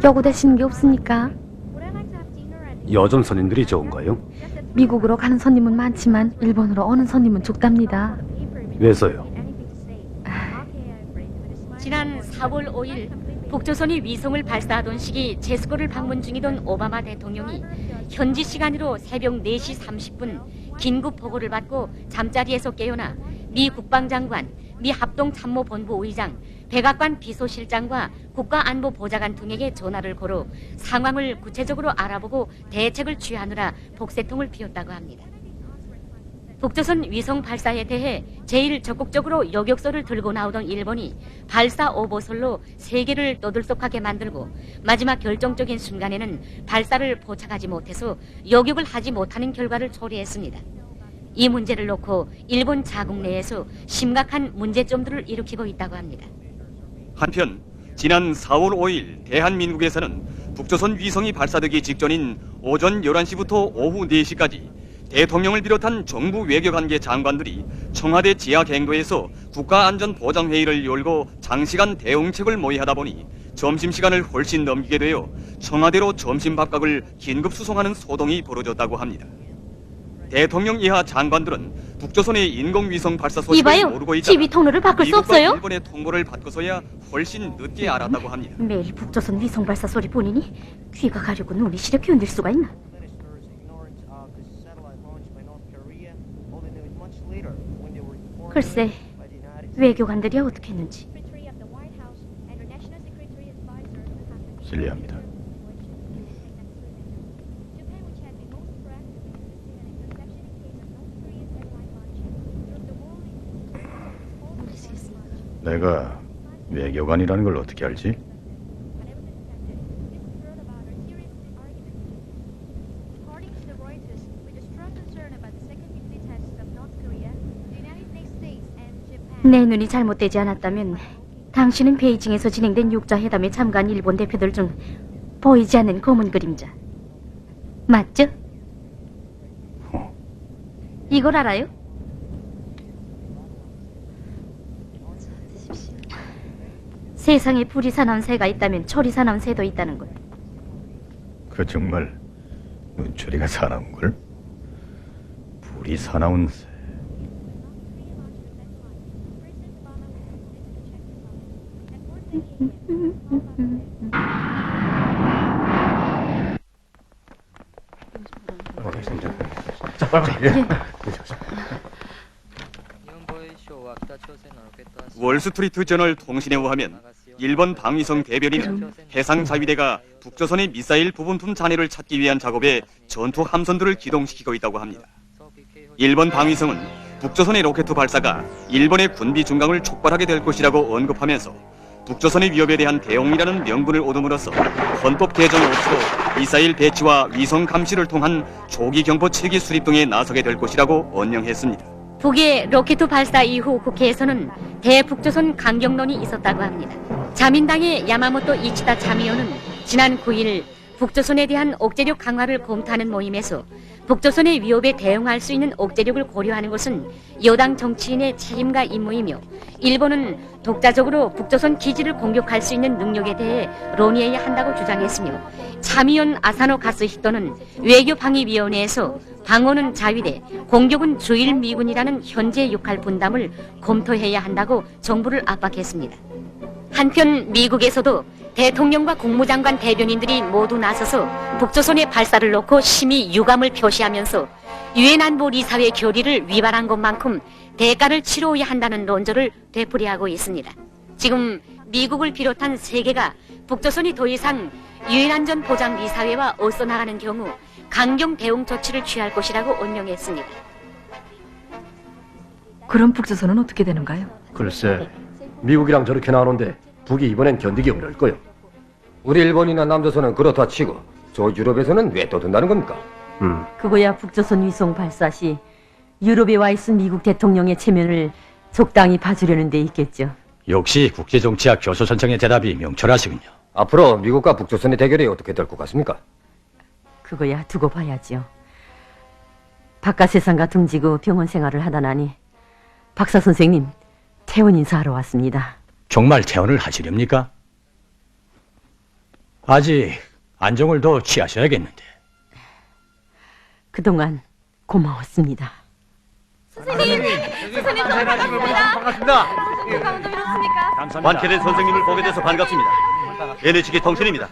여고되시는 게 없습니까? 여점 선임들이 좋은가요? 미국으로 가는 손님은 많지만 일본으로 오는 손님은 적답니다. 왜서요? 지난 4월 5일 북조선이 위성을 발사하던 시기 제스코를 방문 중이던 오바마 대통령이 현지 시간으로 새벽 4시 30분 긴급 보고를 받고 잠자리에서 깨어나 미 국방장관, 미 합동참모본부 의장, 백악관 비서실장과 국가안보보좌관 등에게 전화를 걸어 상황을 구체적으로 알아보고 대책을 취하느라 복새통을 피웠다고 합니다. 북조선 위성 발사에 대해 제일 적극적으로 여격서를 들고 나오던 일본이 발사 오보설로 세계를 떠들썩하게 만들고 마지막 결정적인 순간에는 발사를 포착하지 못해서 여격을 하지 못하는 결과를 초래했습니다. 이 문제를 놓고 일본 자국 내에서 심각한 문제점들을 일으키고 있다고 합니다. 한편 지난 4월 5일 대한민국에서는 북조선 위성이 발사되기 직전인 오전 11시부터 오후 4시까지 대통령을 비롯한 정부 외교관계 장관들이 청와대 지하갱도에서 국가안전보장회의를 열고 장시간 대응책을 모의하다 보니 점심시간을 훨씬 넘기게 되어 청와대로 점심밥값을 긴급 수송하는 소동이 벌어졌다고 합니다. 대통령 이하 장관들은 북조선의 인공위성 발사 소식을 모르고 있다가 TV 통로를 바꿀 수 미국과 없어요? 일본의 통보를 받고서야 훨씬 늦게 알았다고 합니다. 매일 북조선 위성 발사 소리 보니니 귀가 가려고 눈이 시려 견딜 수가 있나? 글쎄, 외교관들이 어떻게 했는지. 실례합니다. 내가 외교관이라는 걸 어떻게 알지? 내 눈이 잘못되지 않았다면 당신은 베이징에서 진행된 6자 회담에 참가한 일본 대표들 중 보이지 않는 검은 그림자 맞죠? 이걸 알아요? 세상에 불이 사나운 새가 있다면 초리 사나운 새도 있다는 걸. 그 정말 눈초리가 사나운 걸? 불이 사나운 새. 자, 빨리. 예. 월스트리트 저널 통신에 의하면 일본 방위성 대변인은 해상자위대가 북조선의 미사일 부분품 잔해를 찾기 위한 작업에 전투 함선들을 기동시키고 있다고 합니다. 일본 방위성은 북조선의 로켓 발사가 일본의 군비 중강을 촉발하게 될 것이라고 언급하면서 북조선의 위협에 대한 대응이라는 명분을 얻음으로써 헌법 개정 없이도 미사일 배치와 위성 감시를 통한 조기 경보 체계 수립 등에 나서게 될 것이라고 언명했습니다. 북의 로켓 발사 이후 국회에서는 대북조선 강경론이 있었다고 합니다. 자민당의 야마모토 이치다 참의원은 지난 9일 북조선에 대한 억제력 강화를 검토하는 모임에서 북조선의 위협에 대응할 수 있는 억제력을 고려하는 것은 여당 정치인의 책임과 임무이며 일본은 독자적으로 북조선 기지를 공격할 수 있는 능력에 대해 논의해야 한다고 주장했으며 참의원 아사노 가스히토는 외교방위위원회에서 방어는 자위대, 공격은 주일 미군이라는 현재 역할 분담을 검토해야 한다고 정부를 압박했습니다. 한편 미국에서도 대통령과 국무장관 대변인들이 모두 나서서 북조선의 발사를 놓고 심히 유감을 표시하면서 유엔 안보리사회 결의를 위반한 것만큼 대가를 치러야 한다는 논조를 되풀이하고 있습니다. 지금 미국을 비롯한 세계가 북조선이 더 이상 유엔 안전보장리사회와 어긋나가는 경우 강경 대응 조치를 취할 것이라고 언명했습니다. 그럼 북조선은 어떻게 되는가요? 글쎄, 미국이랑 저렇게 나오는데 북이 이번엔 견디기 어려울 거요. 우리 일본이나 남조선은 그렇다 치고 저 유럽에서는 왜 떠든다는 겁니까? 그거야 북조선 위성 발사 시 유럽에 와 있은 미국 대통령의 체면을 적당히 봐주려는 데 있겠죠. 역시 국제정치학 교수선생의 대답이 명철하시군요. 앞으로 미국과 북조선의 대결이 어떻게 될 것 같습니까? 그거야 두고 봐야지요. 바깥 세상과 등지고 병원 생활을 하다 나니 박사 선생님 퇴원 인사하러 왔습니다. 정말 퇴원을 하시렵니까? 아직 안정을 더 취하셔야겠는데. 그동안 고마웠습니다. 완쾌된 선생님을 보게 돼서 반갑습니다. NHK 통신입니다.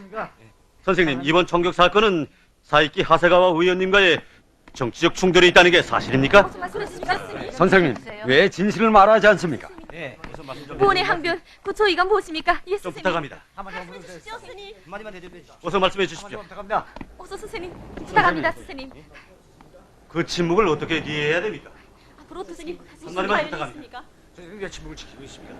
선생님, 이번 총격 사건은 사익기 하세가와 의원님과의 정치적 충돌이 있다는 게 사실입니까? 선생님, 왜 진실을 말하지 않습니까? 보은의 항변, 부처 이건 무엇입니까? 예, 좀 스님. 부탁합니다. 스님. 어서 말씀해 주십시오. 어서 스님. 부탁합니다, 스님. 그 침묵을 어떻게 이해해야 됩니까? 앞으로 스님. 한마디만 부탁합니다. 선생님 왜 침묵을 지키고 있습니까?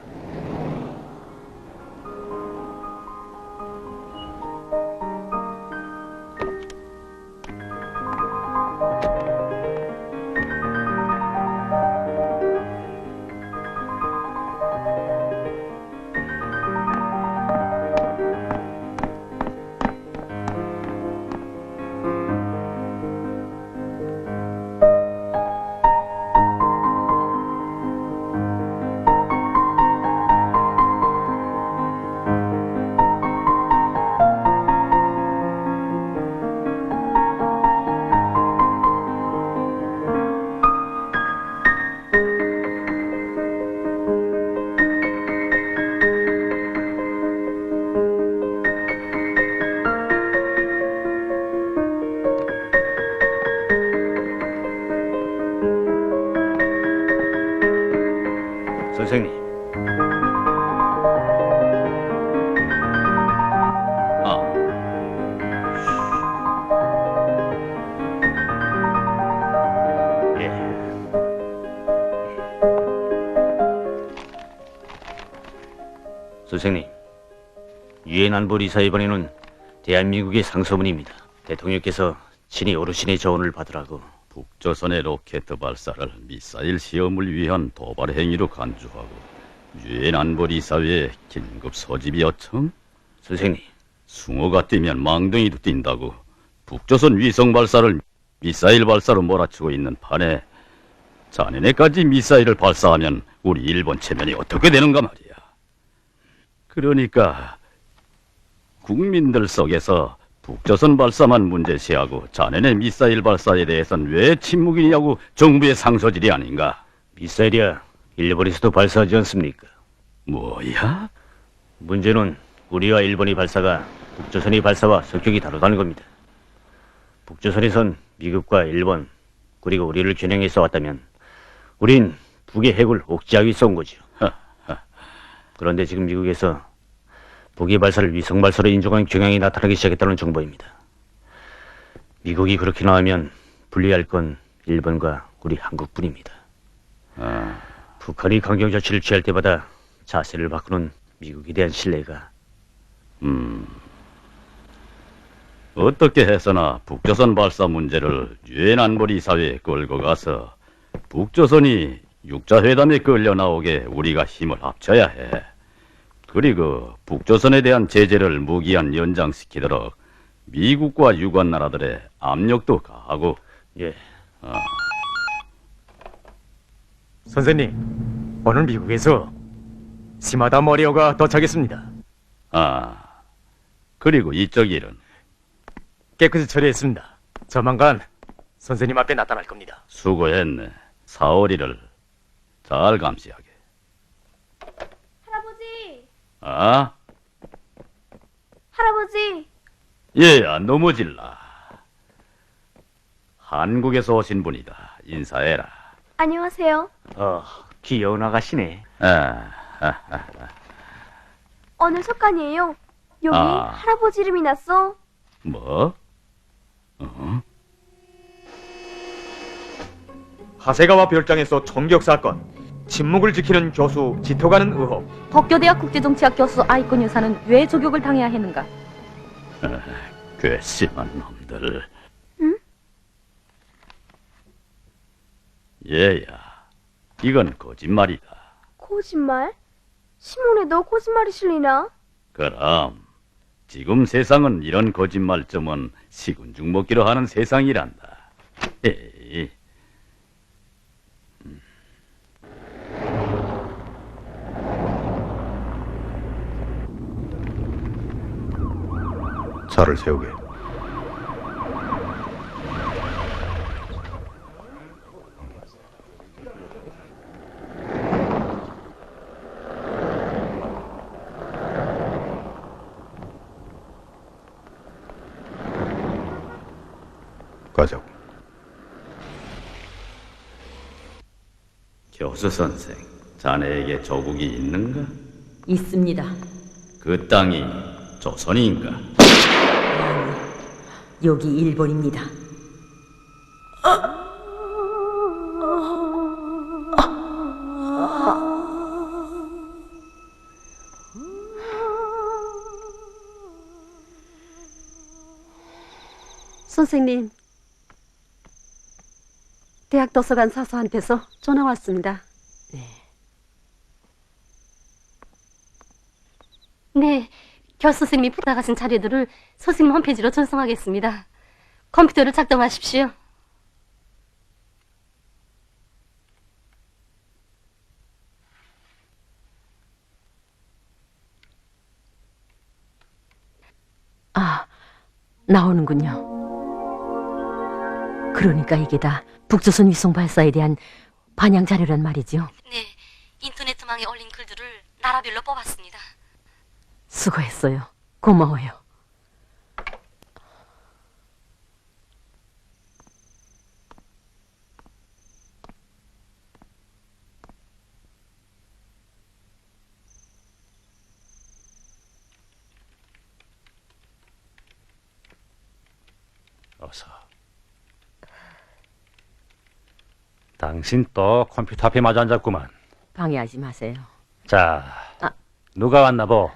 선생님. 예. 선생님, 유엔 안보리사 이번에는 대한민국의 상소문입니다. 대통령께서 친히 어르신의 조언을 받으라고. 북조선의 로켓 발사를 미사일 시험을 위한 도발 행위로 간주하고 유엔 안보리사회에 긴급 소집 요청? 선생님, 숭어가 뛰면 망둥이도 뛴다고 북조선 위성 발사를 미사일 발사로 몰아치고 있는 판에 자네네까지 미사일을 발사하면 우리 일본 체면이 어떻게 되는가 말이야. 그러니까 국민들 속에서 북조선 발사만 문제시하고 자네네 미사일 발사에 대해서는 왜 침묵이냐고 정부의 상소질이 아닌가. 미사일이야 일본에서도 발사하지 않습니까? 뭐야? 문제는 우리와 일본의 발사가 북조선의 발사와 성격이 다르다는 겁니다. 북조선에선 미국과 일본 그리고 우리를 겨냥해서 왔다면 우린 북의 핵을 억제하기 위해 쏜 거죠. 그런데 지금 미국에서 북의 발사를 위성 발사로 인정한 경향이 나타나기 시작했다는 정보입니다. 미국이 그렇게 나오면 불리할 건 일본과 우리 한국뿐입니다. 북한이 강경 조치를 취할 때마다 자세를 바꾸는 미국에 대한 신뢰가. 어떻게 해서나 북조선 발사 문제를 유엔 안보리사회에 끌고 가서 북조선이 육자회담에 끌려 나오게 우리가 힘을 합쳐야 해. 그리고 북조선에 대한 제재를 무기한 연장시키도록 미국과 유관 나라들의 압력도 가하고. 예. 선생님, 오늘 미국에서 시마다 머리어가 도착했습니다. 그리고 이쪽 일은 깨끗이 처리했습니다. 조만간 선생님 앞에 나타날 겁니다. 수고했네. 4월 1일 잘 감시하게. 할아버지! 할아버지! 얘야, 넘어질라. 한국에서 오신 분이다. 인사해라. 안녕하세요. 귀여운 아가씨네. 오늘 석간이에요. 여기 할아버지 이름이 났어. 뭐? 하세가와 별장에서 총격 사건, 침묵을 지키는 교수 지토가는 의혹. 법교대학 국제정치학 교수 아이콘 여사는 왜 조격을 당해야 했는가? 괘씸한 놈들. 응? 얘야, 이건 거짓말이다. 거짓말? 신문에도 거짓말이 실리나? 그럼 지금 세상은 이런 거짓말쯤은 식은죽 먹기로 하는 세상이란다. 에이. 차를 세우게. 가자고. 교수 선생, 자네에게 조국이 있는가? 있습니다. 그 땅이 조선인가? 여기 일본입니다. 선생님, 대학 도서관 사서한테서 전화 왔습니다. 네, 교수 선생님이 부탁하신 자료들을 선생님 홈페이지로 전송하겠습니다. 컴퓨터를 작동하십시오. 아, 나오는군요. 그러니까 이게 다 북조선 위성 발사에 대한 반영 자료란 말이죠. 네, 인터넷망에 올린 글들을 나라별로 뽑았습니다. 수고했어요. 고마워요. 어서. 당신 또 컴퓨터 앞에 마주 앉았구만. 방해하지 마세요. 자, 아. 누가 왔나 보.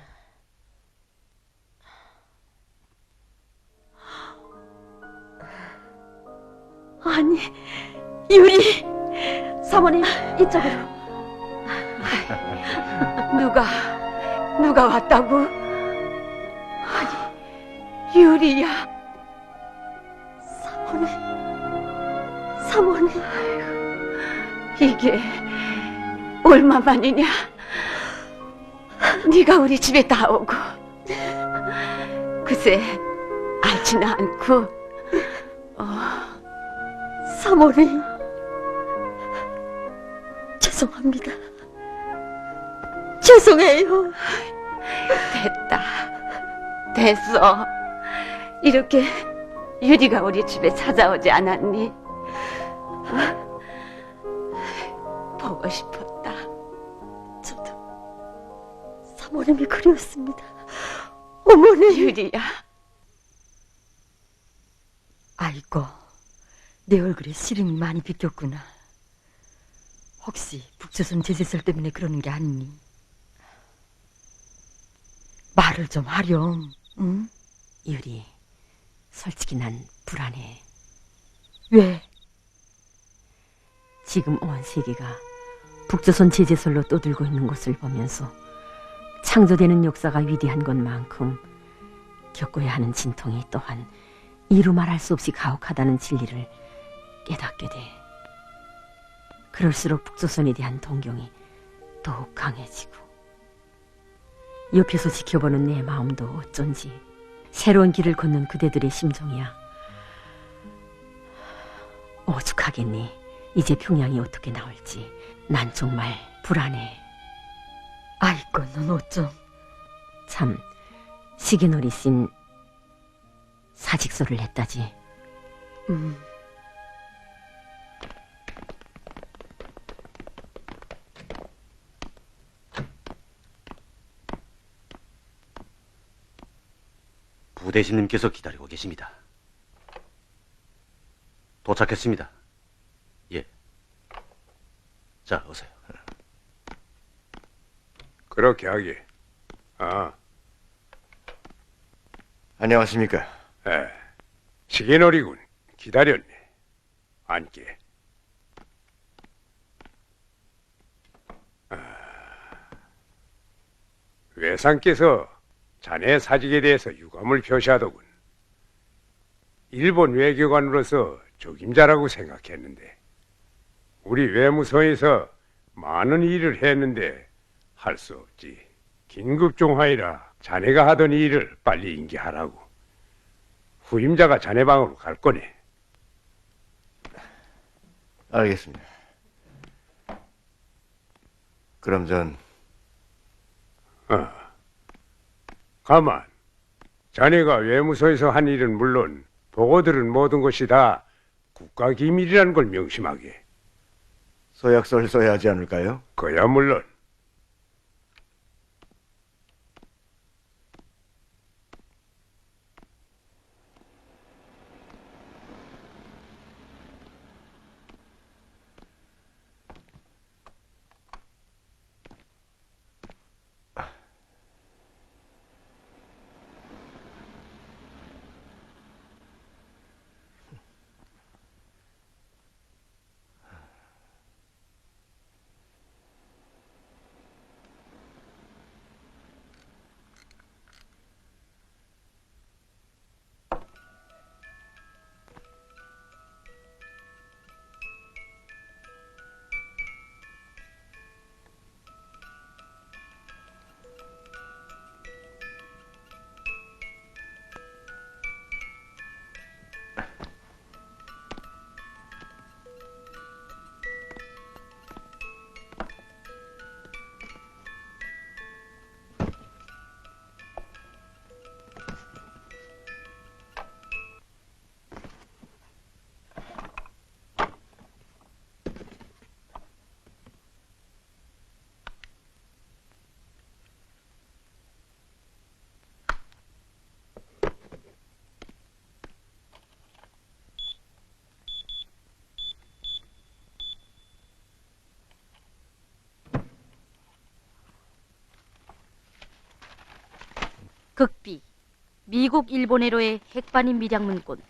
아니, 유리! 사모님, 이쪽으로. 누가 왔다고? 아니, 유리야. 사모님. 이게 얼마만이냐? 네가 우리 집에 다 오고. 글쎄, 알지는 않고. 사모님, 죄송합니다. 죄송해요. 됐어. 이렇게 유리가 우리 집에 찾아오지 않았니? 보고 싶었다. 저도 사모님이 그리웠습니다. 어머니. 유리야. 아이고, 내 얼굴에 시름이 많이 비꼈구나. 혹시 북조선 제재설 때문에 그러는 게 아니니? 말을 좀 하렴, 응? 유리, 솔직히 난 불안해. 왜? 지금 온 세계가 북조선 제재설로 떠들고 있는 것을 보면서 창조되는 역사가 위대한 것만큼 겪어야 하는 진통이 또한 이루 말할 수 없이 가혹하다는 진리를 깨닫게 돼. 그럴수록 북조선에 대한 동경이 더욱 강해지고, 옆에서 지켜보는 내 마음도 어쩐지 새로운 길을 걷는 그대들의 심정이야. 오죽하겠니. 이제 평양이 어떻게 나올지 난 정말 불안해. 아이고, 넌 어쩜. 참, 시계놀이 씬 사직서를 냈다지. 부대신님께서 기다리고 계십니다. 도착했습니다. 예. 자, 어서요. 그렇게 하게. 안녕하십니까? 시계놀이군. 기다렸네. 앉게. 외상께서 자네 사직에 대해서 유감을 표시하더군. 일본 외교관으로서 적임자라고 생각했는데 우리 외무성에서 많은 일을 했는데 할 수 없지. 긴급 종하이라 자네가 하던 일을 빨리 인계하라고. 후임자가 자네 방으로 갈 거네. 알겠습니다. 그럼 전 가만. 자네가 외무소에서 한 일은 물론 보고 들은 모든 것이 다 국가기밀이라는 걸 명심하게. 서약서를 써야 하지 않을까요? 그야 물론. 극비 미국 일본해로의 핵반입 밀양문군.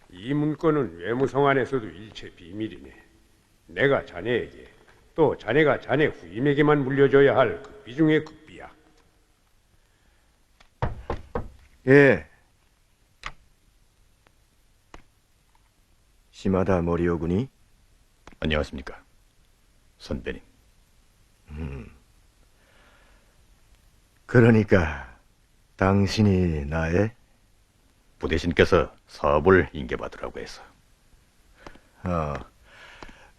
이 문건은 외무성 안에서도 일체 비밀이네. 내가 자네에게 또 자네가 자네 후임에게만 물려줘야 할 극비 중의 극비야. 예. 시마다 모리오 군이 안녕하십니까, 선배님. 그러니까 당신이 나의 부대신께서 사업을 인계받으라고 해서.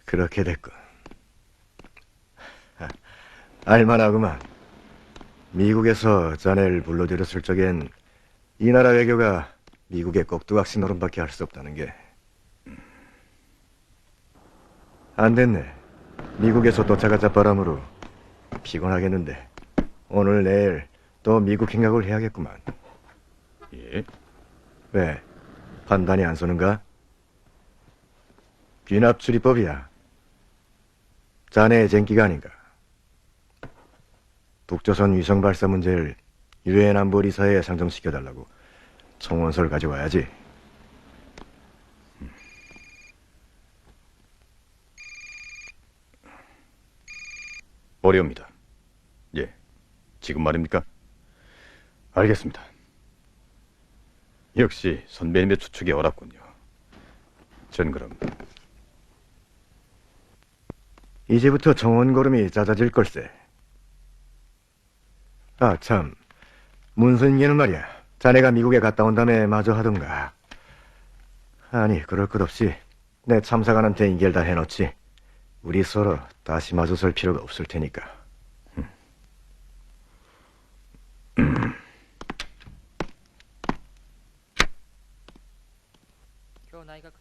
그렇게 됐군. 알만하구만. 미국에서 자네를 불러들였을 적엔 이 나라 외교가 미국의 꼭두각시 노름밖에 할 수 없다는 게. 안 됐네. 미국에서 또 자가자바람으로 피곤하겠는데 오늘 내일 또 미국 행각을 해야겠구만. 예? 왜? 판단이 안 서는가? 귀납출입법이야. 자네의 쟁기가 아닌가. 북조선 위성 발사 문제를 유엔 안보리사에 상정시켜달라고 청원서를 가져와야지. 어려웁니다. 예, 지금 말입니까? 알겠습니다. 역시 선배님의 추측이 옳았군요. 전 그럼 이제부터 정원걸음이 잦아질 걸세. 아 참, 문선인계는 말이야, 자네가 미국에 갔다 온 다음에 마저 하던가. 아니, 그럴 것 없이 내 참사관한테 인계를 다 해놓지. 우리 서로 다시 마주설 필요가 없을 테니까.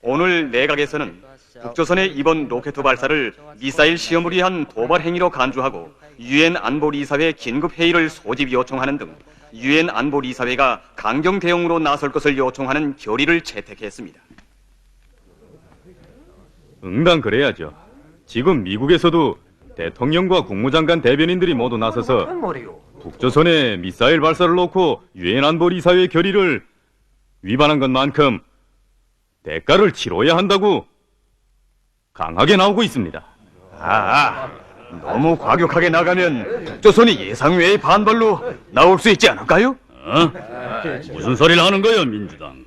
오늘 내각에서는 북조선의 이번 로켓 발사를 미사일 시험을 위한 도발 행위로 간주하고 유엔 안보리사회 긴급 회의를 소집 요청하는 등 유엔 안보리사회가 강경 대응으로 나설 것을 요청하는 결의를 채택했습니다. 응당 그래야죠. 지금 미국에서도 대통령과 국무장관 대변인들이 모두 나서서 북조선의 미사일 발사를 놓고 유엔 안보리사회 결의를 위반한 것만큼 대가를 치러야 한다고 강하게 나오고 있습니다. 너무 과격하게 나가면 북조선이 예상 외의 반발로 나올 수 있지 않을까요? 무슨 소리를 하는 거야, 민주당?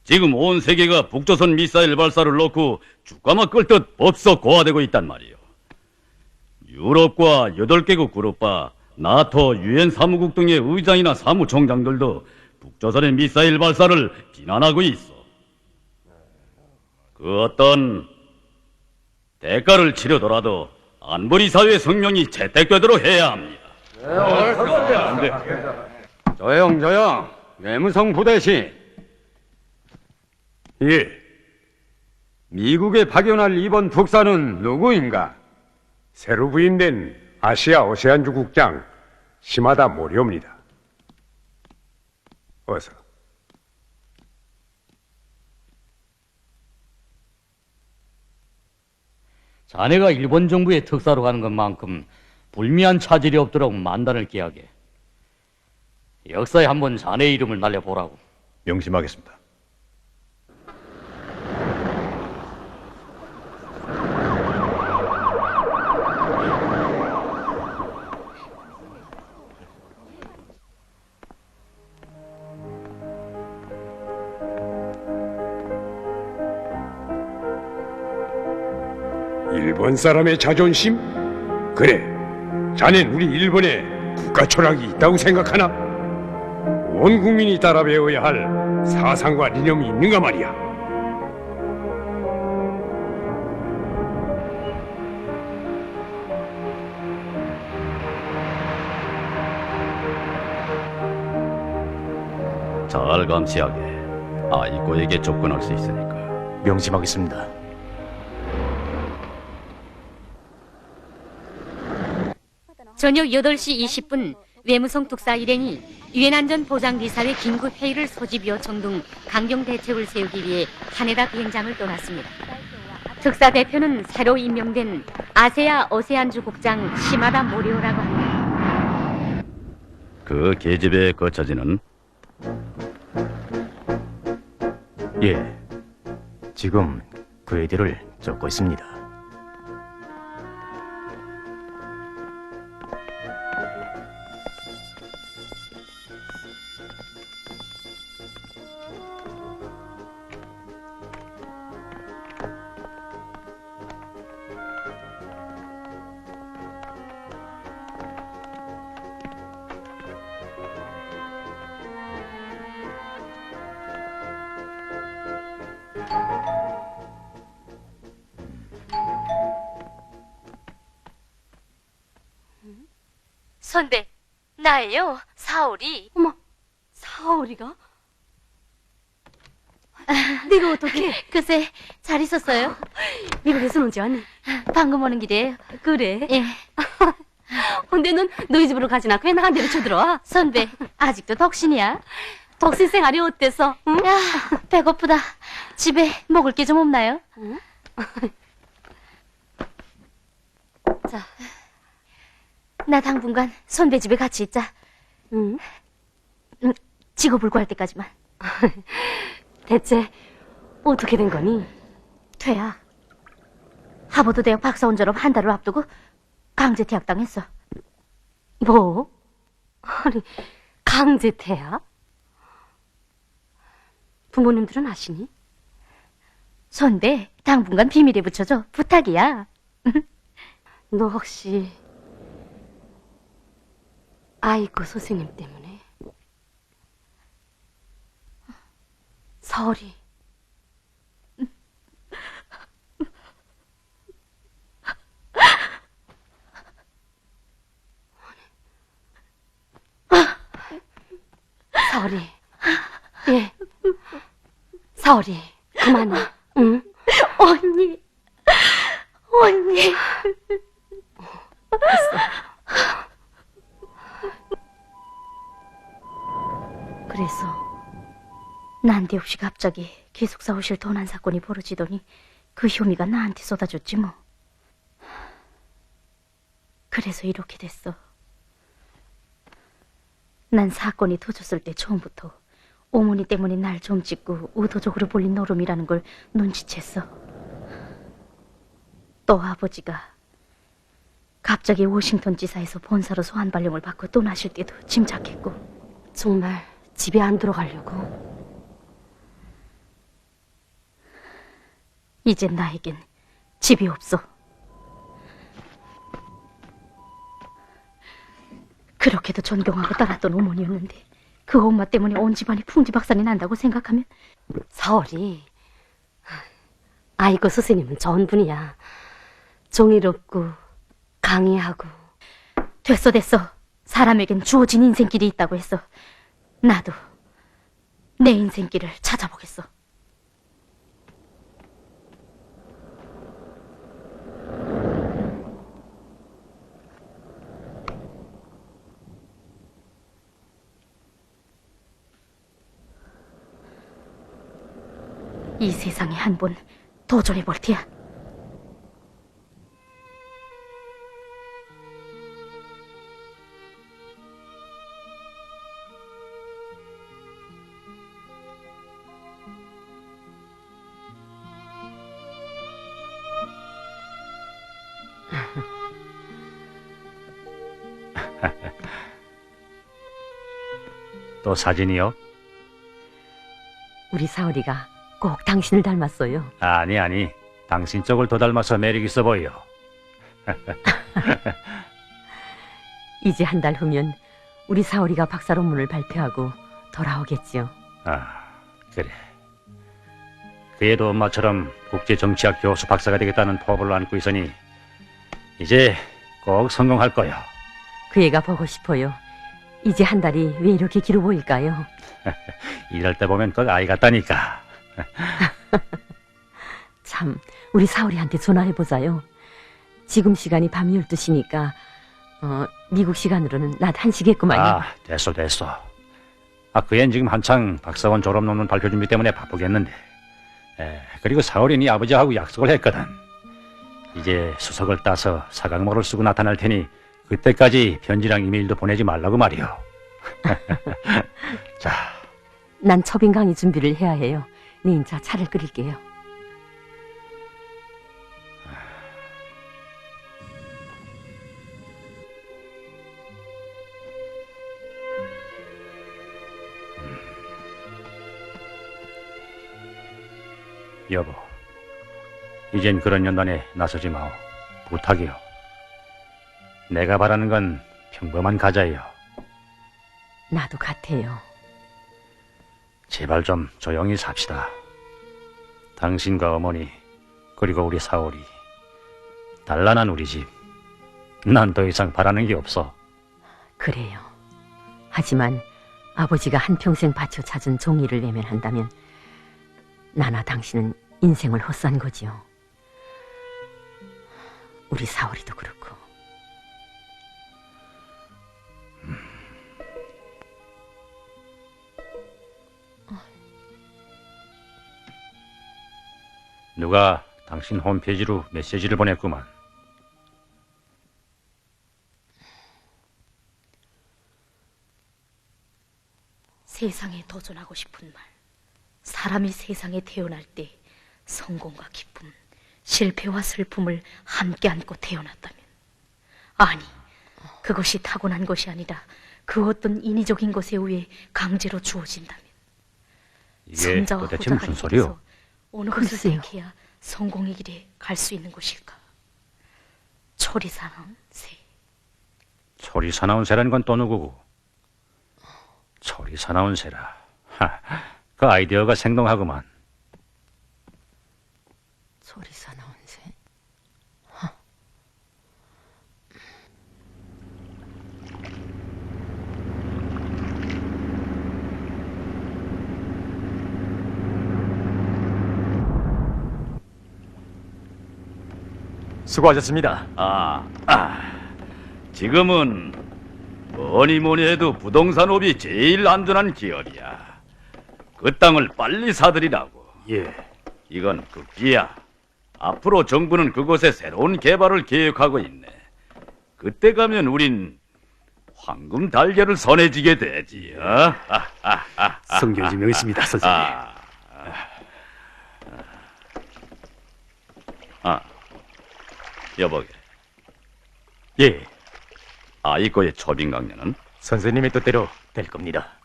지금 온 세계가 북조선 미사일 발사를 놓고 주가만 끌듯 법석 고화되고 있단 말이요. 유럽과 8개국 그룹과 나토, 유엔 사무국 등의 의장이나 사무총장들도 북조선의 미사일 발사를 비난하고 있어. 그 어떤 대가를 치르더라도 안보리 사회의 성명이 채택되도록 해야 합니다. 조용. 외무성 부대신. 예, 미국에 파견할 이번 특사는 누구인가? 새로 부임된 아시아 오세안주 국장 시마다 모리옵니다. 어서. 자네가 일본 정부의 특사로 가는 것만큼 불미한 차질이 없도록 만단을 기하게. 역사에 한번 자네 이름을 날려보라고. 명심하겠습니다. 일본 사람의 자존심? 그래, 자넨 우리 일본에 국가 철학이 있다고 생각하나? 온 국민이 따라 배워야 할 사상과 이념이 있는가 말이야. 잘 감시하게. 아이코에게 접근할 수 있으니까. 명심하겠습니다. 저녁 8시 20분 외무성 특사 일행이 유엔 안전 보장 비사회 긴급 회의를 소집 요청 등 강경 대책을 세우기 위해 하네다 비행장을 떠났습니다. 특사 대표는 새로 임명된 아세아 오세안주 국장 시마다 모리오라고 합니다. 그 계집애 거처지는? 예, 지금 그 애들을 적고 있습니다. 선배, 나예요. 사오리. 어머, 사오리가? 네가 어떻게? 글쎄, 잘 있었어요? 미국에서 언제 왔니? 방금 오는 길이에요. 그래? 예. 근데 넌 너희 집으로 가진 않고 왜 나한테로 쳐들어와? 선배, 아직도 덕신이야? 덕신 생활이 어때서? 응? 야, 배고프다. 집에 먹을 게 좀 없나요? 응? 자, 나 당분간 선배 집에 같이 있자. 응? 직업을 구할 때까지만. 대체 어떻게 된 거니? 퇴학. 하버드 대학 박사원 졸업 한 달을 앞두고 강제 퇴학당했어. 뭐? 아니, 강제 퇴학? 부모님들은 아시니? 선배, 당분간 비밀에 붙여줘. 부탁이야. 너 혹시 아이코 선생님 때문에? 서울이 서울이 예 서울이 그만해. 응? 언니 그래서 난데없이 갑자기 기숙사 호실 도난 사건이 벌어지더니 그 혐의가 나한테 쏟아졌지 뭐. 그래서 이렇게 됐어. 난 사건이 터졌을 때 처음부터 어머니 때문에 날 좀 찍고 의도적으로 벌린 노름이라는 걸 눈치챘어. 또 아버지가 갑자기 워싱턴 지사에서 본사로 소환 발령을 받고 떠나실 때도 짐작했고. 정말 집에 안 들어가려고? 이젠 나에겐 집이 없어. 그렇게도 존경하고 따랐던 어머니였는데 그 엄마 때문에 온 집안이 풍지박산이 난다고 생각하면 사월이 아이고 스승님은 좋은 분이야. 정의롭고 강의하고. 됐어. 사람에겐 주어진 인생길이 있다고 했어. 나도 내 인생길을 찾아보겠어. 이 세상에 한 번 도전해볼 테야. 또 사진이요? 우리 사월이가 꼭 당신을 닮았어요. 아니. 당신 쪽을 더 닮아서 매력 있어 보여. 이제 한 달 후면 우리 사월이가 박사 논문을 발표하고 돌아오겠지요. 아, 그래. 그 애도 엄마처럼 국제정치학 교수 박사가 되겠다는 포부를 안고 있으니 이제 꼭 성공할 거야. 그 애가 보고 싶어요. 이제 한 달이 왜 이렇게 길어 보일까요? 일할 때 보면 꼭 아이 같다니까. 참, 우리 사월이한테 전화해보자요. 지금 시간이 밤 12시니까 미국 시간으로는 낮 1시겠구만요. 아, 됐어. 그 애는 지금 한창 박사원 졸업 논문 발표 준비 때문에 바쁘겠는데. 그리고 사월이 네 아버지하고 약속을 했거든. 이제 수석을 따서 사각모를 쓰고 나타날 테니 그때까지 편지랑 이메일도 보내지 말라고 말이요. 자, 난 첩인 강의 준비를 해야 해요. 네 인자 차를 끓일게요. 여보, 이젠 그런 연단에 나서지 마오. 부탁이요. 내가 바라는 건 평범한 가자예요. 나도 같아요. 제발 좀 조용히 삽시다. 당신과 어머니, 그리고 우리 사월이, 단란한 우리 집. 난 더 이상 바라는 게 없어. 그래요. 하지만 아버지가 한평생 바쳐 찾은 종이를 외면한다면 나나 당신은 인생을 헛산 거지요. 우리 사월이도 그렇고. 누가 당신 홈페이지로 메시지를 보냈구만. 세상에 도전하고 싶은 말. 사람이 세상에 태어날 때 성공과 기쁨, 실패와 슬픔을 함께 안고 태어났다면, 아니, 그것이 타고난 것이 아니라 그 어떤 인위적인 것에 의해 강제로 주어진다면, 이게 성자와 도대체 후자가 무슨 소리요? 있어서 어느 것을 택해야 성공의 길에 갈 수 있는 것일까? 초리사나운 새. 초리 사나운 새라는 건 또 누구고? 초리 사나운 새라. 그 아이디어가 생동하구만. 소리사 나온 새. 수고하셨습니다. 지금은 뭐니 해도 부동산업이 제일 안전한 기업이야. 그 땅을 빨리 사들이라고. 예. 이건 급기야. 앞으로 정부는 그곳에 새로운 개발을 계획하고 있네. 그때 가면 우린 황금 달걀을 선해지게 되지. 성견지명이십니다, 선생님. 여보게. 예. 아이거의 초빙 강연은? 선생님의 뜻대로 될 겁니다.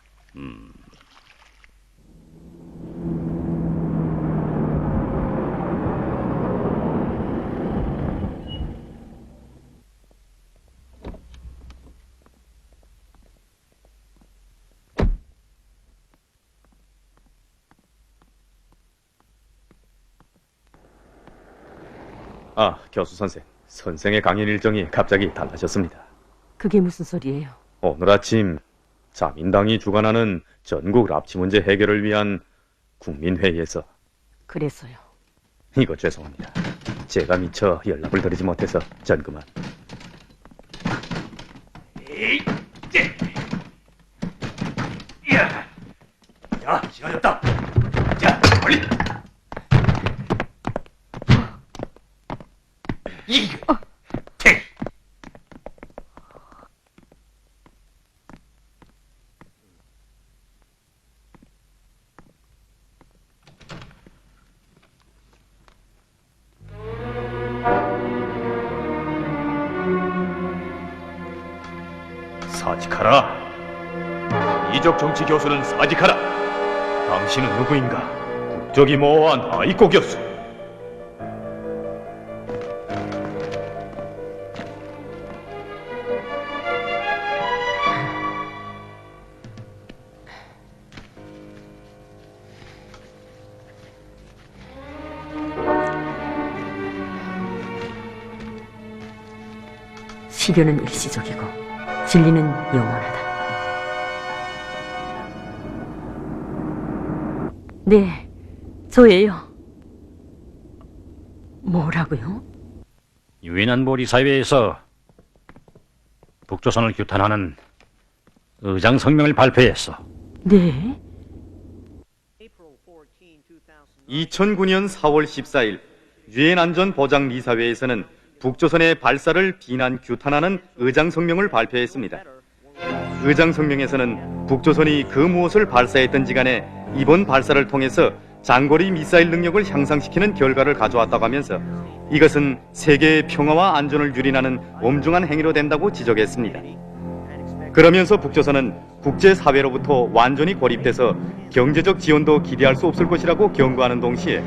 교수 선생. 선생의 강연 일정이 갑자기 달라졌습니다. 그게 무슨 소리예요? 오늘 아침 자민당이 주관하는 전국 납치 문제 해결을 위한 국민회의에서. 그래서요. 이거 죄송합니다. 제가 미처 연락을 드리지 못해서 전 그만. 야, 시간이 없다. 자, 빨리. 사직하라. 이적 정치 교수는 사직하라. 당신은 누구인가? 국적이 모호한 아이코 교수. 시련은 일시적이고 진리는 영원하다. 네, 저예요. 뭐라고요? 유엔안보리 사회에서 북조선을 규탄하는 의장 성명을 발표했어. 네? 2009년 4월 14일 유엔 안전보장이사회에서는 북조선의 발사를 비난 규탄하는 의장 성명을 발표했습니다. 의장 성명에서는 북조선이 그 무엇을 발사했든지 간에 이번 발사를 통해서 장거리 미사일 능력을 향상시키는 결과를 가져왔다고 하면서 이것은 세계의 평화와 안전을 유린하는 엄중한 행위로 된다고 지적했습니다. 그러면서 북조선은 국제사회로부터 완전히 고립돼서 경제적 지원도 기대할 수 없을 것이라고 경고하는 동시에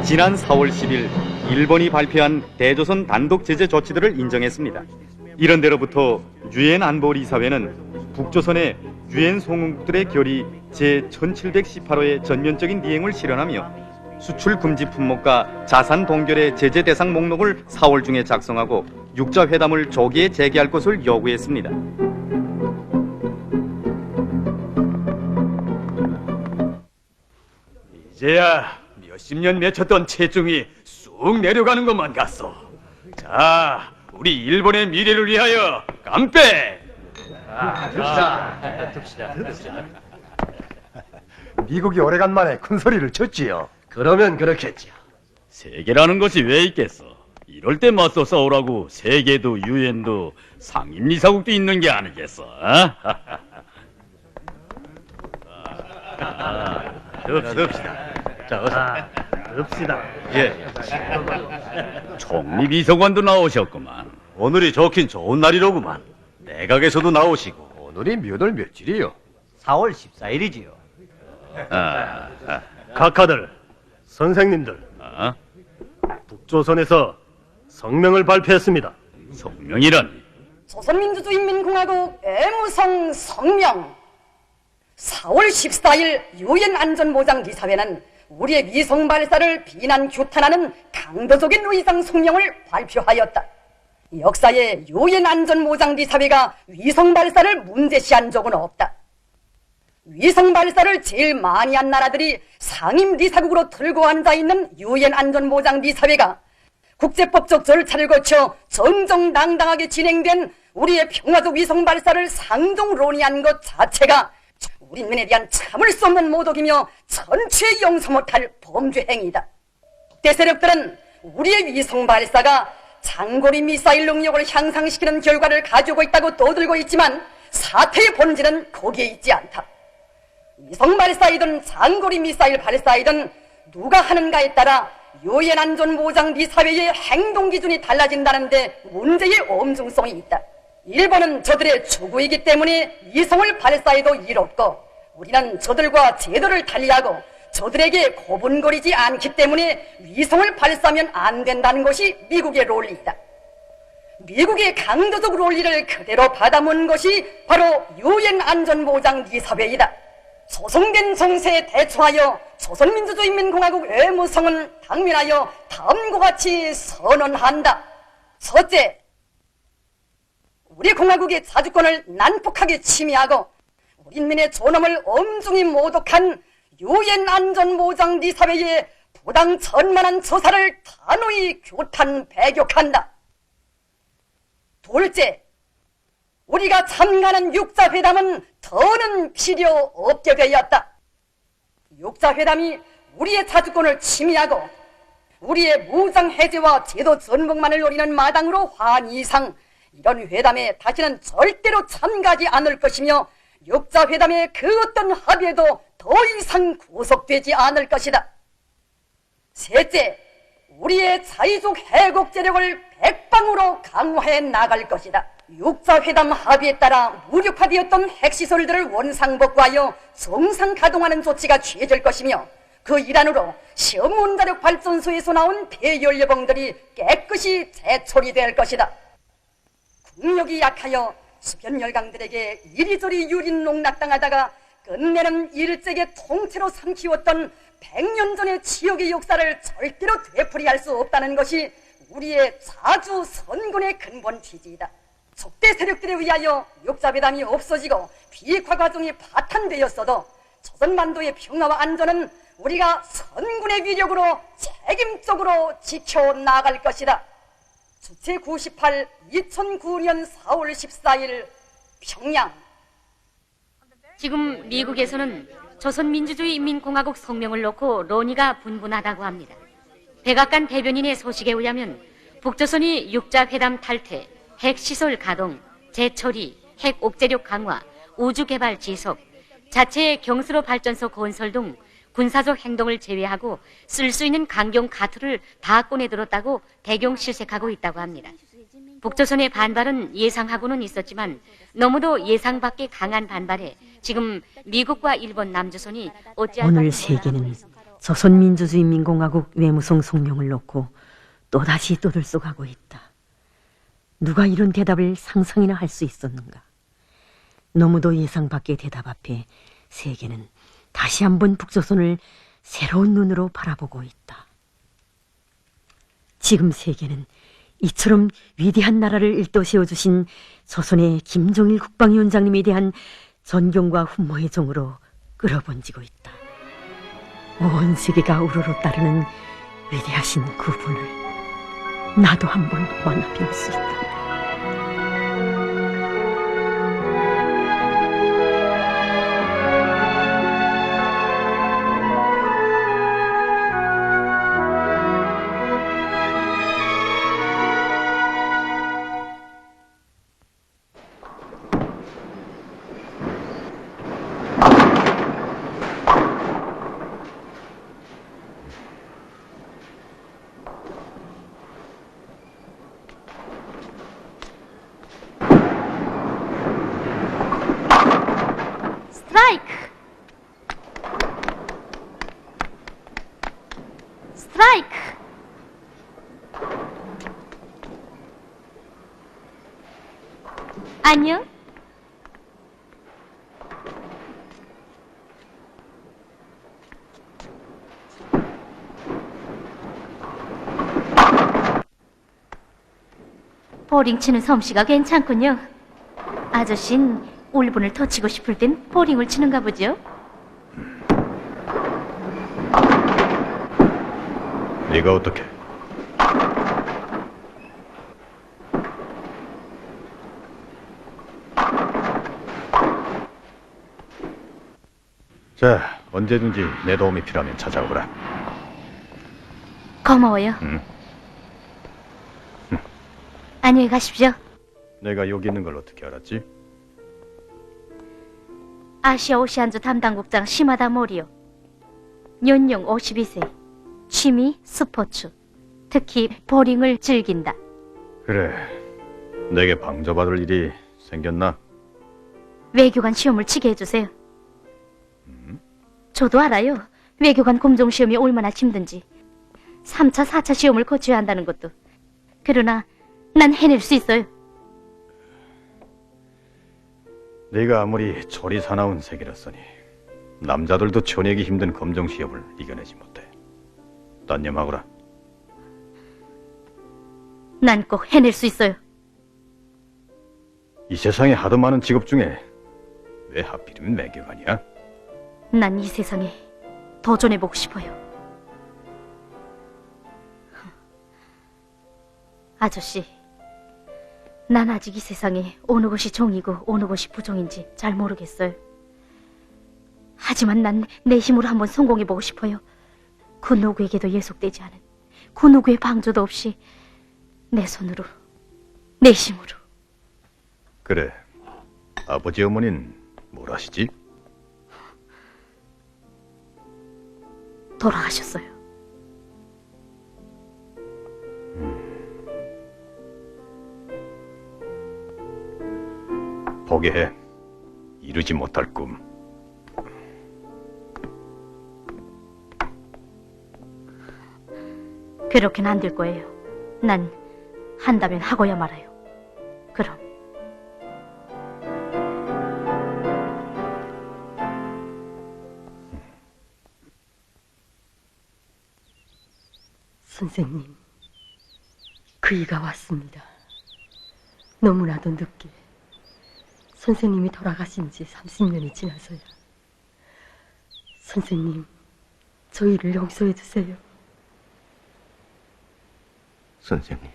지난 4월 10일 일본이 발표한 대조선 단독 제재 조치들을 인정했습니다. 이런 데로부터 유엔 안보리사회는 북조선의 유엔 송원국들의 결의 제1718호의 전면적인 이행을 실현하며 수출 금지 품목과 자산 동결의 제재 대상 목록을 4월 중에 작성하고 육자 회담을 조기에 재개할 것을 요구했습니다. 이제야 몇십 년 맺혔던 체중이 쑥 내려가는 것만 같소. 자, 우리 일본의 미래를 위하여 깜빼! 미국이 오래간만에 큰 소리를 쳤지요. 그러면 그렇겠지요. 세계라는 것이 왜 있겠어? 이럴 때 맞서 싸우라고 세계도 유엔도 상임이사국도 있는 게 아니겠어? 듭시다. 자, 어서 듭시다. 예. 총리비서관도 나오셨구만. 오늘이 좋긴 좋은 날이로구만. 내각에서도 나오시고. 오늘이 몇 월 며칠이요? 4월 14일이지요. 각하들, 선생님들, 북조선에서 성명을 발표했습니다. 성명이라니? 조선민주주의인민공화국 애무성 성명. 4월 14일 유엔 안전보장이사회는 우리의 위성 발사를 비난 규탄하는 강도적인 의장 성명을 발표하였다. 역사에 유엔 안전보장이사회가 위성 발사를 문제시한 적은 없다. 위성 발사를 제일 많이 한 나라들이 상임리사국으로 들고 앉아있는 유엔 안전보장이사회가 국제법적 절차를 거쳐 정정당당하게 진행된 우리의 평화적 위성 발사를 상종 논의한 것 자체가 우리민에 대한 참을 수 없는 모독이며 전체 용서 못할 범죄 행위다. 국제 세력들은 우리의 위성 발사가 장거리 미사일 능력을 향상시키는 결과를 가지고 있다고 떠들고 있지만 사태의 본질은 거기에 있지 않다. 위성 발사이든 장거리 미사일 발사이든 누가 하는가에 따라 유엔 안전보장이사회의 행동 기준이 달라진다는데 문제의 엄중성이 있다. 일본은 저들의 조구이기 때문에 위성을 발사해도 일 없고 우리는 저들과 제도를 달리하고 저들에게 고분거리지 않기 때문에 위성을 발사하면 안 된다는 것이 미국의 논리이다. 미국의 강도적 논리를 그대로 받아문 것이 바로 유엔 안전보장이사회이다. 조성된 정세에 대처하여 조선민주주의인민공화국 외무성은 당면하여 다음과 같이 선언한다. 첫째, 우리 공화국의 자주권을 난폭하게 침해하고 우리 인민의 존엄을 엄중히 모독한 유엔 안전보장리사회의 부당 천만한 처사를 단호히 규탄 배격한다. 둘째, 우리가 참가하는 육자회담은 더는 필요 없게 되었다. 육자회담이 우리의 자주권을 침해하고 우리의 무장해제와 제도 전복만을 노리는 마당으로 한 이상 이런 회담에 다시는 절대로 참가하지 않을 것이며 육자회담의 그 어떤 합의에도 더 이상 구속되지 않을 것이다. 셋째, 우리의 자의적 해국제력을 백방으로 강화해 나갈 것이다. 육자회담 합의에 따라 무력화되었던 핵시설들을 원상복구하여 정상 가동하는 조치가 취해질 것이며 그 일환으로 시험원자력 발전소에서 나온 폐연료봉들이 깨끗이 재처리될 것이다. 국력이 약하여 수변 열강들에게 이리저리 유린 농락당하다가 끝내는 일제의 통째로 삼키웠던 100년 전의 지역의 역사를 절대로 되풀이할 수 없다는 것이 우리의 자주 선군의 근본 취지이다. 적대 세력들에 의하여 육자회담이 없어지고 비핵화 과정이 파탄되었어도 조선반도의 평화와 안전은 우리가 선군의 위력으로 책임적으로 지켜나갈 것이다. 주체 98 2009년 4월 14일 평양. 지금 미국에서는 조선민주주의인민공화국 성명을 놓고 논의가 분분하다고 합니다. 백악관 대변인의 소식에 의하면 북조선이 육자회담 탈퇴, 핵시설 가동, 재처리, 핵옥제력 강화, 우주개발 지속, 자체 경수로 발전소 건설 등 군사적 행동을 제외하고 쓸 수 있는 강경 가투를 다 꺼내들었다고 대경 실색하고 있다고 합니다. 북조선의 반발은 예상하고는 있었지만 너무도 예상 밖의 강한 반발에 지금 미국과 일본 남조선이 어찌할 오늘 세계는 조선민주주의인민공화국 외무성 성명을 놓고 또다시 떠들썩하고 있다. 누가 이런 대답을 상상이나 할 수 있었는가? 너무도 예상 밖의 대답 앞에 세계는 다시 한번 북조선을 새로운 눈으로 바라보고 있다. 지금 세계는 이처럼 위대한 나라를 일떠 세워주신 조선의 김정일 국방위원장님에 대한 존경과 훈모의 종으로 끌어번지고 있다. 온 세계가 우러러 따르는 위대하신 그분을 나도 한번 만나뵐 수 있다. 스트라이크! 안녕? 보링 치는 솜씨가 괜찮군요. 아저씨는 울분을 터치고 싶을 땐 보링을 치는가 보죠? 네가 어떻게? 자, 언제든지 내 도움이 필요하면 찾아오거라. 고마워요. 안녕히 가십시오. 내가 여기 있는 걸 어떻게 알았지? 아시아 오시안주 담당국장 시마다 모리오. 연령 52세. 취미 스포츠. 특히 보링을 즐긴다. 그래, 내게 방조받을 일이 생겼나? 외교관 시험을 치게 해주세요. 저도 알아요. 외교관 공정 시험이 얼마나 힘든지. 3차, 4차 시험을 거쳐야 한다는 것도. 그러나 난 해낼 수 있어요. 네가 아무리 조리 사나운 새끼였으니 남자들도 쳐내기 힘든 검정 시험을 이겨내지 못해. 단념하거라. 난 꼭 해낼 수 있어요. 이 세상에 하도 많은 직업 중에 왜 하필이면 매개관이야? 난 이 세상에 도전해보고 싶어요. 아저씨, 난 아직 이 세상에 어느 것이 종이고 어느 것이 부종인지 잘 모르겠어요. 하지만 난 내 힘으로 한번 성공해보고 싶어요. 그 누구에게도 예속되지 않은, 그 누구의 방조도 없이 내 손으로, 내 힘으로. 그래. 아버지 어머니는 뭘 하시지? 돌아가셨어요. 보게 해. 이루지 못할 꿈. 그렇게는 안 될 거예요. 난 한다면 하고야 말아요. 그럼. 선생님, 그이가 왔습니다. 너무나도 늦게. 선생님이 돌아가신 지 30년이 지나서야. 선생님, 저희를 용서해 주세요. 선생님,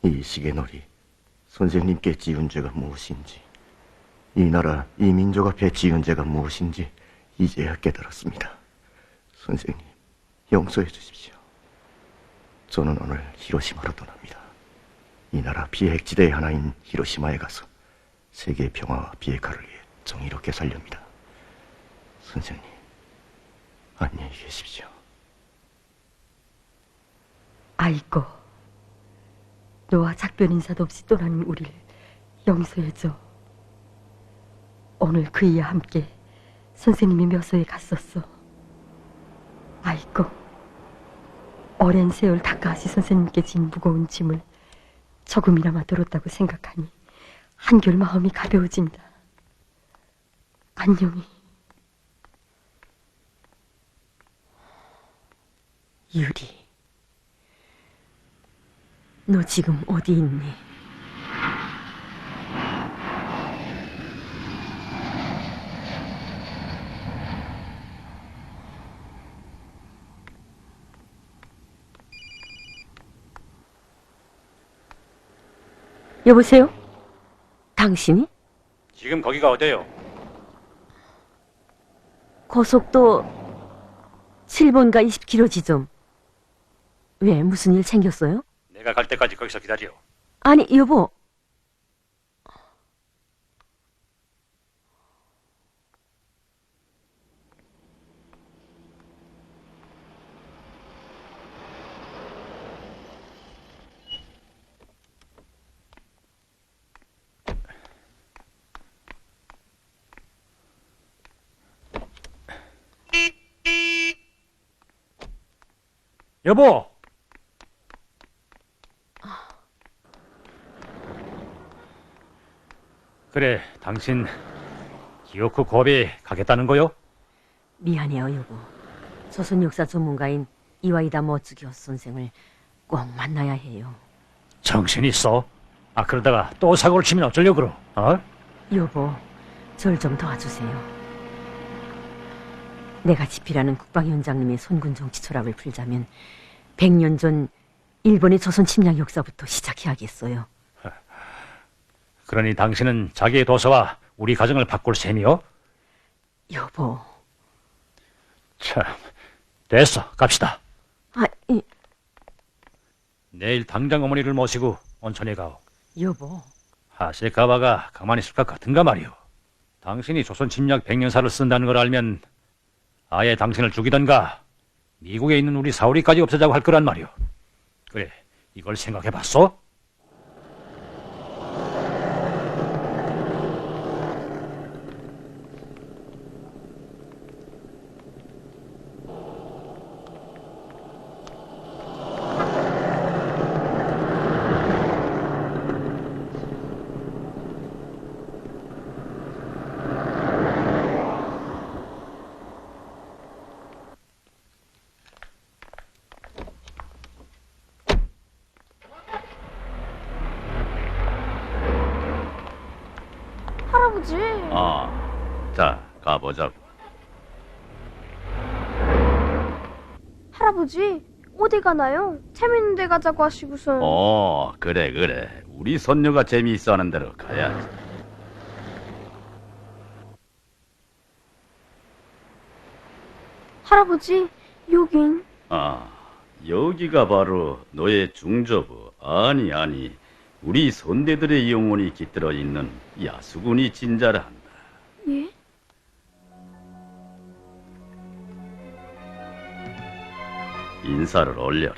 이 시계놀이 선생님께 지은 죄가 무엇인지, 이 나라, 이 민족 앞에 지은 죄가 무엇인지 이제야 깨달았습니다. 선생님, 용서해 주십시오. 저는 오늘 히로시마로 떠납니다. 이 나라 비핵지대의 하나인 히로시마에 가서 세계 평화와 비핵화를 위해 정의롭게 살렵니다. 선생님, 안녕히 계십시오. 아이고, 너와 작별 인사도 없이 떠나는 우리를 용서해줘. 오늘 그이와 함께 선생님이 묘소에 갔었어. 아이고, 오랜 세월 다카하시 선생님께 진 무거운 짐을 조금이나마 들었다고 생각하니 한결 마음이 가벼워진다. 안녕히. 유리, 너 지금 어디 있니? 여보세요? 당신이? 지금 거기가 어때요? 고속도 7번가 20km 지점. 왜, 무슨 일 생겼어요? 내가 갈 때까지 거기서 기다려. 아니, 여보. 여보! 그래, 당신 기어코 고베에 가겠다는 거요? 미안해요, 여보. 조선 역사 전문가인 이와이다 모츠교 선생을 꼭 만나야 해요. 정신 있어? 아, 그러다가 또 사고를 치면 어쩌려고 그러? 어? 여보, 절 좀 도와주세요. 내가 집필하는 국방위원장님의 손군 정치 철학을 풀자면 100년 전 일본의 조선 침략 역사부터 시작해야겠어요. 그러니 당신은 자기의 도서와 우리 가정을 바꿀 셈이요? 여보. 참, 됐어, 갑시다. 아, 내일 당장 어머니를 모시고 온천에 가오. 여보. 하세카와가 가만히 있을 것 같은가 말이오. 당신이 조선 침략 100년사를 쓴다는 걸 알면 아예 당신을 죽이던가 미국에 있는 우리 사우리까지 없애자고 할 거란 말이오. 그래, 이걸 생각해봤어? 할아버지. 자, 가보자고. 할아버지, 어디 가나요? 재밌는 데 가자고 하시고선. 그래. 우리 손녀가 재미있어 하는 대로 가야지. 할아버지, 여긴. 여기가 바로 너의 중저부, 아니, 우리 선대들의 영혼이 깃들어 있는 야수군이 진자라 한다. 예? 인사를 올려라.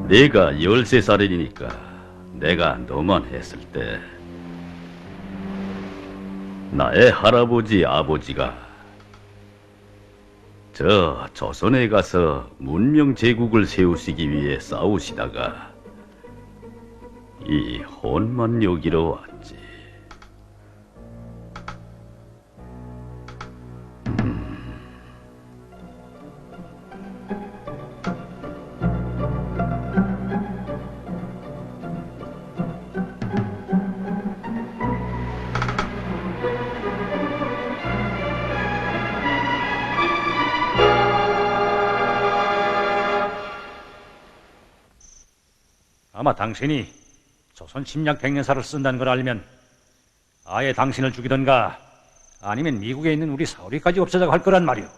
내가 13살이니까 내가 너만 했을 때 나의 할아버지 아버지가 저 조선에 가서 문명 제국을 세우시기 위해 싸우시다가 이 혼만 여기로 왔지. 아마 당신이 조선 침략 백년사를 쓴다는 걸 알면 아예 당신을 죽이던가 아니면 미국에 있는 우리 사우리까지 없애자고 할 거란 말이오.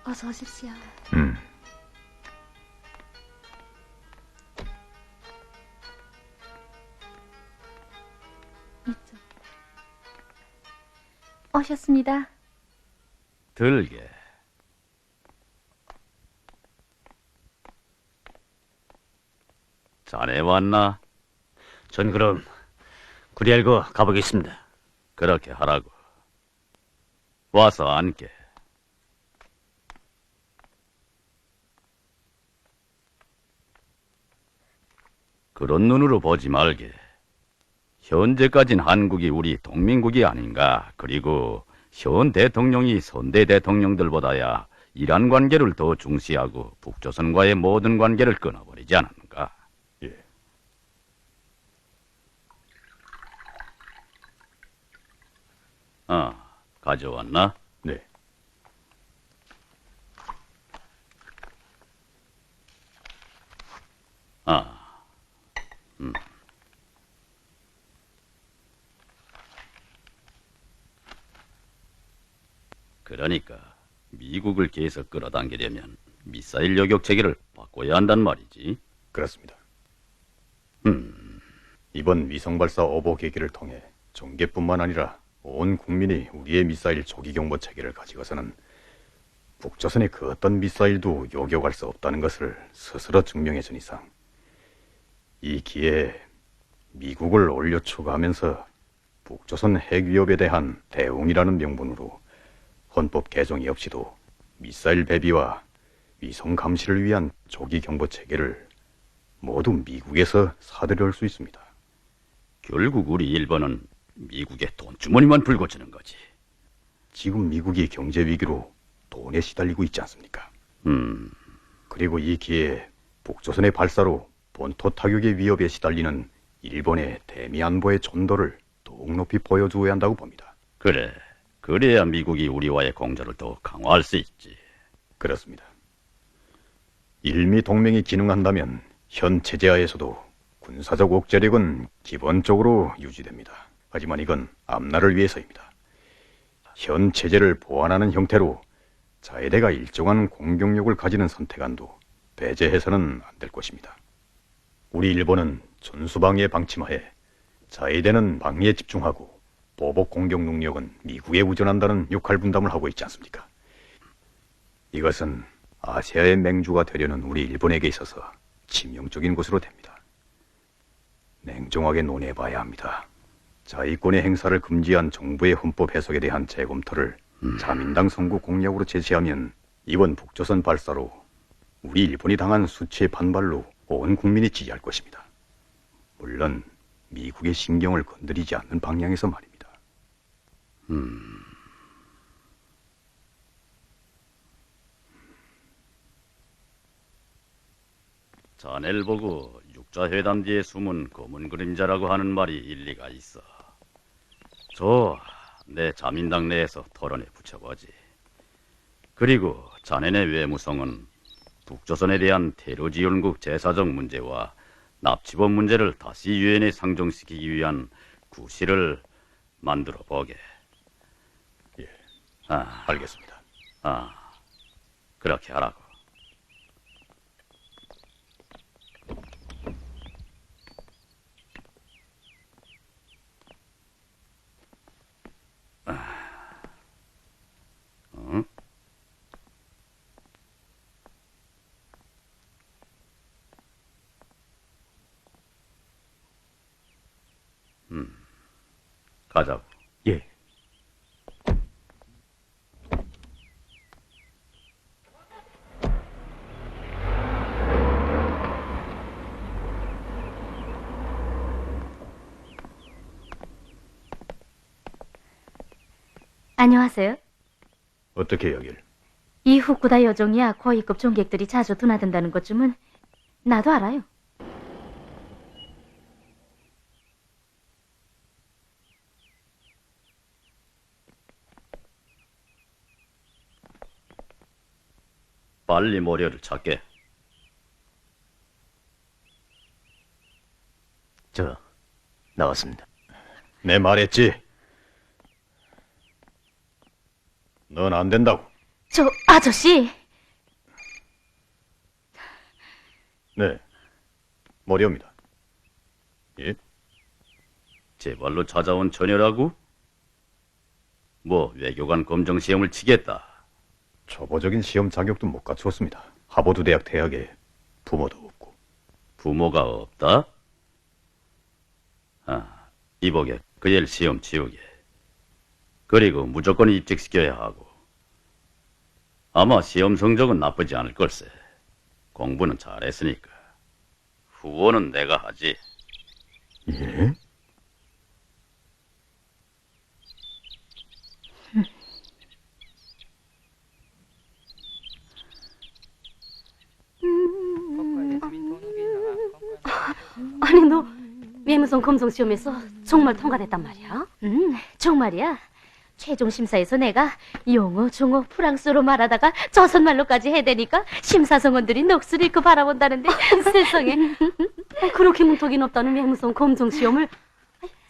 어서 오십시오. 오셨습니다. 들게. 자네 왔나? 전 그럼 그리 알고 가보겠습니다. 그렇게 하라고. 와서 앉게. 그런 눈으로 보지 말게. 현재까진 한국이 우리 동맹국이 아닌가. 그리고 현 대통령이 선대 대통령들보다야 이란 관계를 더 중시하고 북조선과의 모든 관계를 끊어버리지 않았는가. 예. 가져왔나? 네. 그러니까 미국을 계속 끌어당기려면 미사일 요격 체계를 바꿔야 한단 말이지. 그렇습니다. 이번 위성 발사 오보 계기를 통해 정계뿐만 아니라 온 국민이 우리의 미사일 조기 경보 체계를 가지고서는 북조선의 그 어떤 미사일도 요격할 수 없다는 것을 스스로 증명해 준 이상 이 기회에 미국을 올려 추가하면서 북조선 핵 위협에 대한 대응이라는 명분으로 헌법 개정이 없이도 미사일 배비와 위성 감시를 위한 조기 경보 체계를 모두 미국에서 사들여올 수 있습니다. 결국 우리 일본은 미국의 돈주머니만 불거지는 거지. 지금 미국이 경제 위기로 돈에 시달리고 있지 않습니까? 그리고 이 기회에 북조선의 발사로 본토 타격의 위협에 시달리는 일본의 대미 안보의 전도를 더욱 높이 보여주어야 한다고 봅니다. 그래. 그래야 미국이 우리와의 공조를 더 강화할 수 있지. 그렇습니다. 일미 동맹이 기능한다면 현 체제하에서도 군사적 억제력은 기본적으로 유지됩니다. 하지만 이건 앞날을 위해서입니다. 현 체제를 보완하는 형태로 자위대가 일정한 공격력을 가지는 선택안도 배제해서는 안 될 것입니다. 우리 일본은 전수방위의 방침하에 자위대는 방위에 집중하고 보복 공격 능력은 미국에 의존한다는 역할 분담을 하고 있지 않습니까? 이것은 아시아의 맹주가 되려는 우리 일본에게 있어서 치명적인 것으로 됩니다. 냉정하게 논해봐야 합니다. 자위권의 행사를 금지한 정부의 헌법 해석에 대한 재검토를 자민당 선구 공약으로 제시하면 이번 북조선 발사로 우리 일본이 당한 수치의 반발로 온 국민이 지지할 것입니다. 물론 미국의 신경을 건드리지 않는 방향에서 말입니다. 자네를 보고 육자회담 뒤에 숨은 검은 그림자라고 하는 말이 일리가 있어. 좋아, 내 자민당 내에서 토론에 붙여보지. 그리고 자네네 외무성은 북조선에 대한 테러지원국 제사적 문제와 납치범 문제를 다시 유엔에 상정시키기 위한 구실을 만들어 보게. 예, 알겠습니다. 그렇게 하라고. 응? 가자고. 예. 안녕하세요. 어떻게 여길? 이 후쿠다 여종이야 고위급 종객들이 자주 드나든다는 것쯤은 나도 알아요. 빨리 모료를 찾게. 나왔습니다. 내 말했지. 넌 안 된다고. 저 아저씨. 네, 모료입니다. 예? 제발로 찾아온 처녀라고? 뭐 외교관 검정 시험을 치겠다. 초보적인 시험 자격도 못 갖추었습니다. 하버드 대학 대학에 부모도 없고. 부모가 없다? 이보게 그 일 시험 치우게. 그리고 무조건 입직시켜야 하고. 아마 시험 성적은 나쁘지 않을 걸세. 공부는 잘했으니까. 후원은 내가 하지. 예? 아니 너 외무성 검정 시험에서 정말 통과됐단 말이야? 정말이야. 최종 심사에서 내가 영어, 중어, 프랑스어로 말하다가 조선말로까지 해대니까 심사성원들이 넋을 잃고 바라본다는데 세상에. 그렇게 문턱이 높다는 외무성 검정 시험을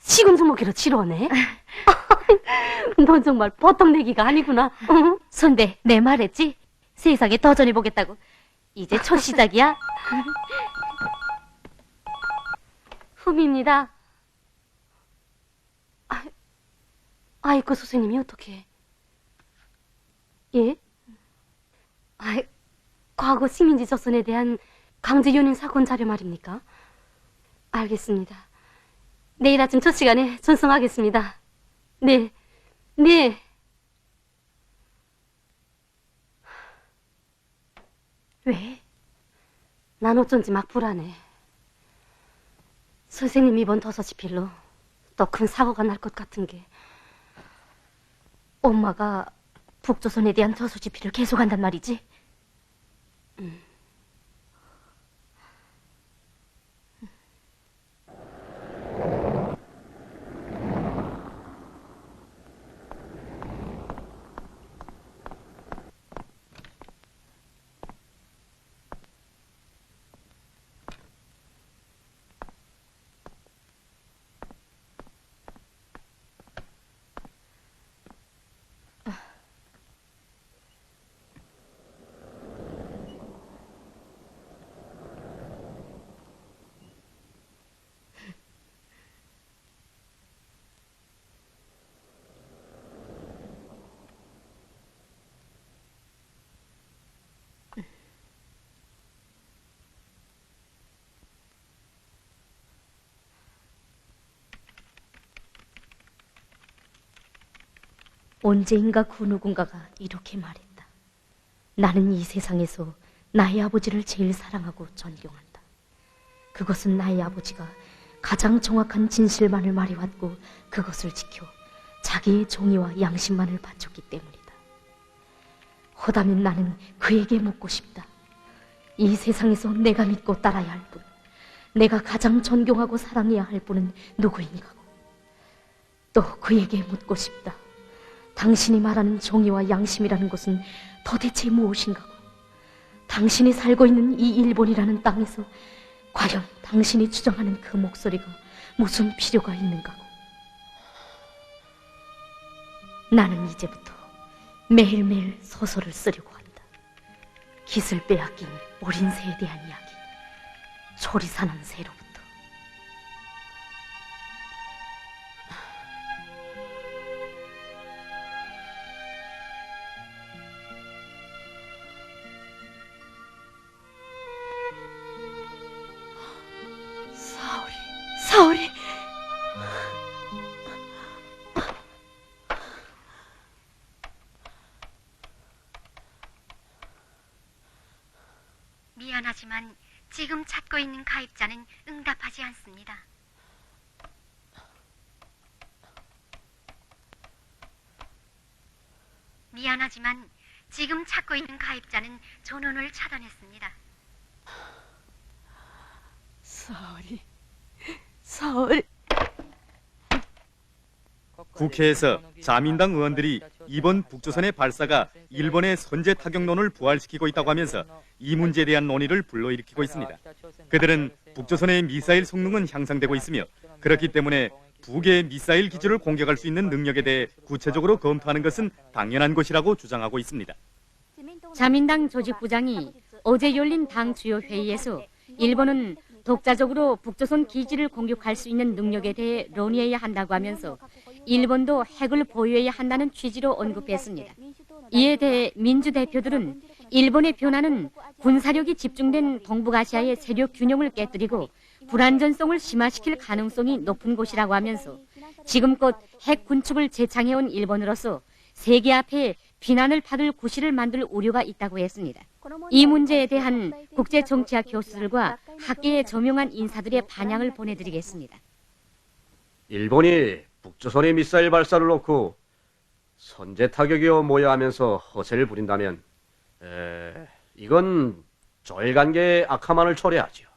시금주먹이로 치러네. 너 정말 보통 내기가 아니구나. 선배, 내 말했지? 세상에 도전해보겠다고. 이제 첫 시작이야. 흠입니다. 아이고 선생님이 어떻게? 예? 과거 식민지 조선에 대한 강제 연행 사건 자료 말입니까? 알겠습니다. 내일 아침 첫 시간에 전송하겠습니다. 네, 네. 왜? 난 어쩐지 막 불안해. 선생님 이번 도서집필로 또 큰 사고가 날 것 같은 게. 엄마가 북조선에 대한 도서집필을 계속한단 말이지? 언제인가 그 누군가가 이렇게 말했다. 나는 이 세상에서 나의 아버지를 제일 사랑하고 존경한다. 그것은 나의 아버지가 가장 정확한 진실만을 말해왔고 그것을 지켜 자기의 정의와 양심만을 바쳤기 때문이다. 허다면 나는 그에게 묻고 싶다. 이 세상에서 내가 믿고 따라야 할 분, 내가 가장 존경하고 사랑해야 할 분은 누구인가고. 또 그에게 묻고 싶다. 당신이 말하는 정의와 양심이라는 것은 도대체 무엇인가고. 당신이 살고 있는 이 일본이라는 땅에서 과연 당신이 주장하는 그 목소리가 무슨 필요가 있는가고. 나는 이제부터 매일매일 소설을 쓰려고 한다. 깃을 빼앗긴 어린 새에 대한 이야기, 초리사난 새로부터. 사오리. 미안하지만 지금 찾고 있는 가입자는 응답하지 않습니다. 미안하지만 지금 찾고 있는 가입자는 전원을 차단했습니다. 사오리. 국회에서 자민당 의원들이 이번 북조선의 발사가 일본의 선제 타격론을 부활시키고 있다고 하면서 이 문제에 대한 논의를 불러일으키고 있습니다. 그들은 북조선의 미사일 성능은 향상되고 있으며 그렇기 때문에 북의 미사일 기지를 공격할 수 있는 능력에 대해 구체적으로 검토하는 것은 당연한 것이라고 주장하고 있습니다. 자민당 조직부장이 어제 열린 당 주요 회의에서 일본은 독자적으로 북조선 기지를 공격할 수 있는 능력에 대해 논의해야 한다고 하면서 일본도 핵을 보유해야 한다는 취지로 언급했습니다. 이에 대해 민주대표들은 일본의 변화는 군사력이 집중된 동북아시아의 세력 균형을 깨뜨리고 불안전성을 심화시킬 가능성이 높은 곳이라고 하면서 지금껏 핵 군축을 재창해온 일본으로서 세계 앞에 비난을 받을 구실을 만들 우려가 있다고 했습니다. 이 문제에 대한 국제정치학 교수들과 학계의 저명한 인사들의 반향을 보내드리겠습니다. 일본이 북조선의 미사일 발사를 놓고 선제 타격이요 뭐야 하면서 허세를 부린다면 이건 저일 관계의 악화만을 초래하지요.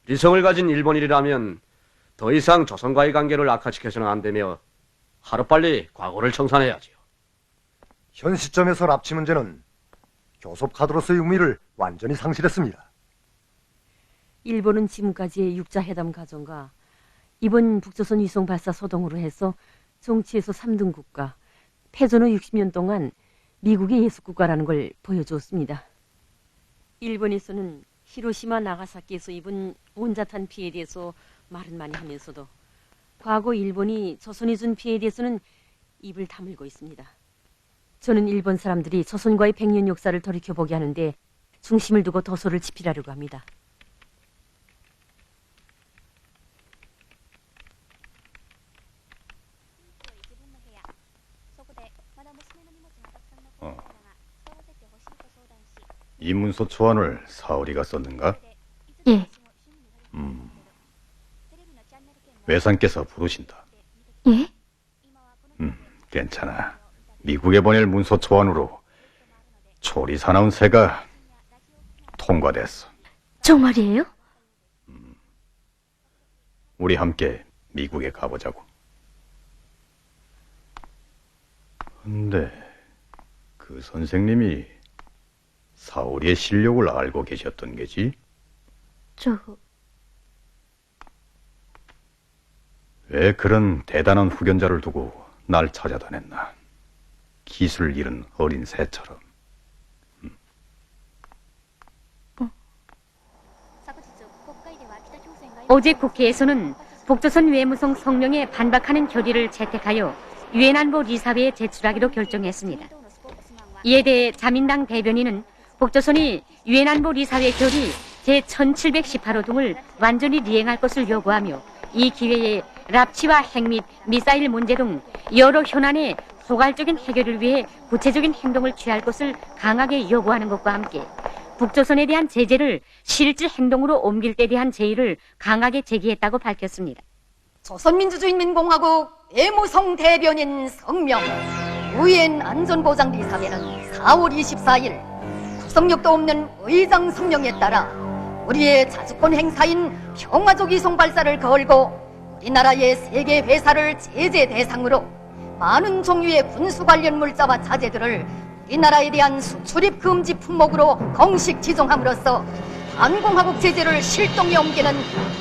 리성을 가진 일본이라면 더 이상 조선과의 관계를 악화시켜서는 안 되며 하루빨리 과거를 청산해야지요. 현 시점에서 납치 문제는 교섭 카드로서의 의미를 완전히 상실했습니다. 일본은 지금까지의 육자회담 과정과 이번 북조선 위성 발사 소동으로 해서 정치에서 3등 국가, 패전 후 60년 동안 미국의 예수국가라는 걸 보여주었습니다. 일본에서는 히로시마 나가사키에서 입은 원자탄 피해에 대해서 말은 많이 하면서도 과거 일본이 조선이 준 피해에 대해서는 입을 다물고 있습니다. 저는 일본 사람들이 조선과의 100년 역사를 돌이켜보게 하는데 중심을 두고 도서를 집필하려고 합니다. 이 문서 초안을 사오리가 썼는가? 예. 외상께서 부르신다. 예? 괜찮아. 미국에 보낼 문서 초안으로 초리 사나운 새가 통과됐어. 정말이에요? 우리 함께 미국에 가보자고. 근데 그 선생님이 사오리의 실력을 알고 계셨던 게지? 왜 그런 대단한 후견자를 두고 날 찾아다녔나? 기술을 잃은 어린 새처럼. 어제 국회에서는 북조선 외무성 성명에 반박하는 결의를 채택하여 유엔 안보 리사회에 제출하기로 결정했습니다. 이에 대해 자민당 대변인은 북조선이 유엔 안보 리사회 결의 제1718호 등을 완전히 리행할 것을 요구하며 이 기회에 납치와 핵 및 미사일 문제 등 여러 현안에 포괄적인 해결을 위해 구체적인 행동을 취할 것을 강하게 요구하는 것과 함께 북조선에 대한 제재를 실질 행동으로 옮길 때 대한 제의를 강하게 제기했다고 밝혔습니다. 조선민주주의인민공화국 외무성 대변인 성명 유엔 안전보장이사회는 4월 24일 구속력도 없는 의장 성명에 따라 우리의 자주권 행사인 평화적 위성 발사를 걸고 우리나라의 세계 회사를 제재 대상으로 많은 종류의 군수 관련 물자와 자재들을 우리나라에 대한 수출입 금지 품목으로 공식 지정함으로써 반공화국 제재를 실동에 옮기는